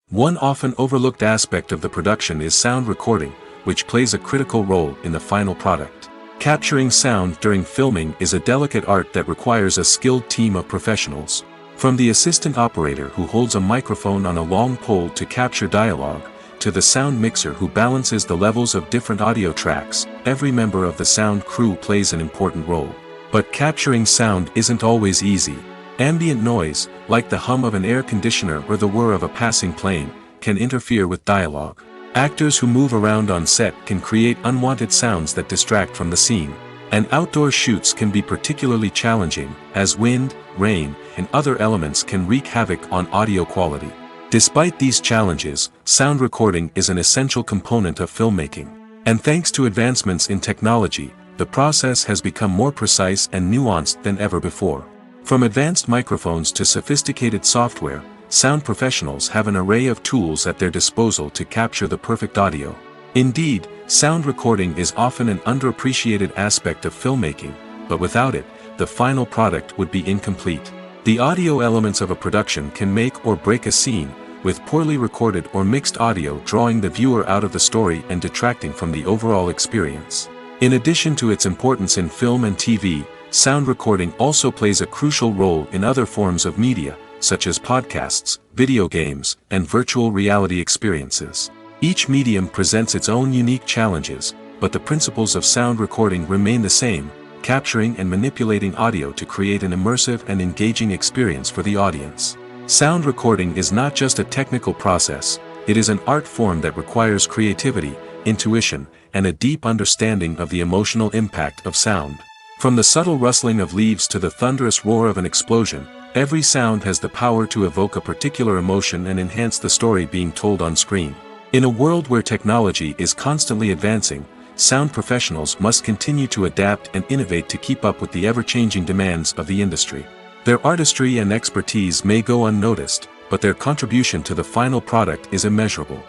One often overlooked aspect of the production is sound recording, which plays a critical role in the final product. Capturing sound during filming is a delicate art that requires a skilled team of professionals. From the assistant operator who holds a microphone on a long pole to capture dialogue, to the sound mixer who balances the levels of different audio tracks, every member of the sound crew plays an important role. But capturing sound isn't always easy. Ambient noise, like the hum of an air conditioner or the whir of a passing plane, can interfere with dialogue. Actors who move around on set can create unwanted sounds that distract from the scene. And outdoor shoots can be particularly challenging, as wind, rain, and other elements can wreak havoc on audio quality. Despite these challenges, sound recording is an essential component of filmmaking. And thanks to advancements in technology, the process has become more precise and nuanced than ever before. From advanced microphones to sophisticated software, sound professionals have an array of tools at their disposal to capture the perfect audio. Indeed, sound recording is often an underappreciated aspect of filmmaking, but without it, the final product would be incomplete. The audio elements of a production can make or break a scene, with poorly recorded or mixed audio drawing the viewer out of the story and detracting from the overall experience. In addition to its importance in film and TV, sound recording also plays a crucial role in other forms of media, such as podcasts, video games, and virtual reality experiences. Each medium presents its own unique challenges, but the principles of sound recording remain the same: capturing and manipulating audio to create an immersive and engaging experience for the audience. Sound recording is not just a technical process, it is an art form that requires creativity, intuition, and a deep understanding of the emotional impact of sound. From the subtle rustling of leaves to the thunderous roar of an explosion, every sound has the power to evoke a particular emotion and enhance the story being told on screen. In a world where technology is constantly advancing, sound professionals must continue to adapt and innovate to keep up with the ever-changing demands of the industry. Their artistry and expertise may go unnoticed, but their contribution to the final product is immeasurable.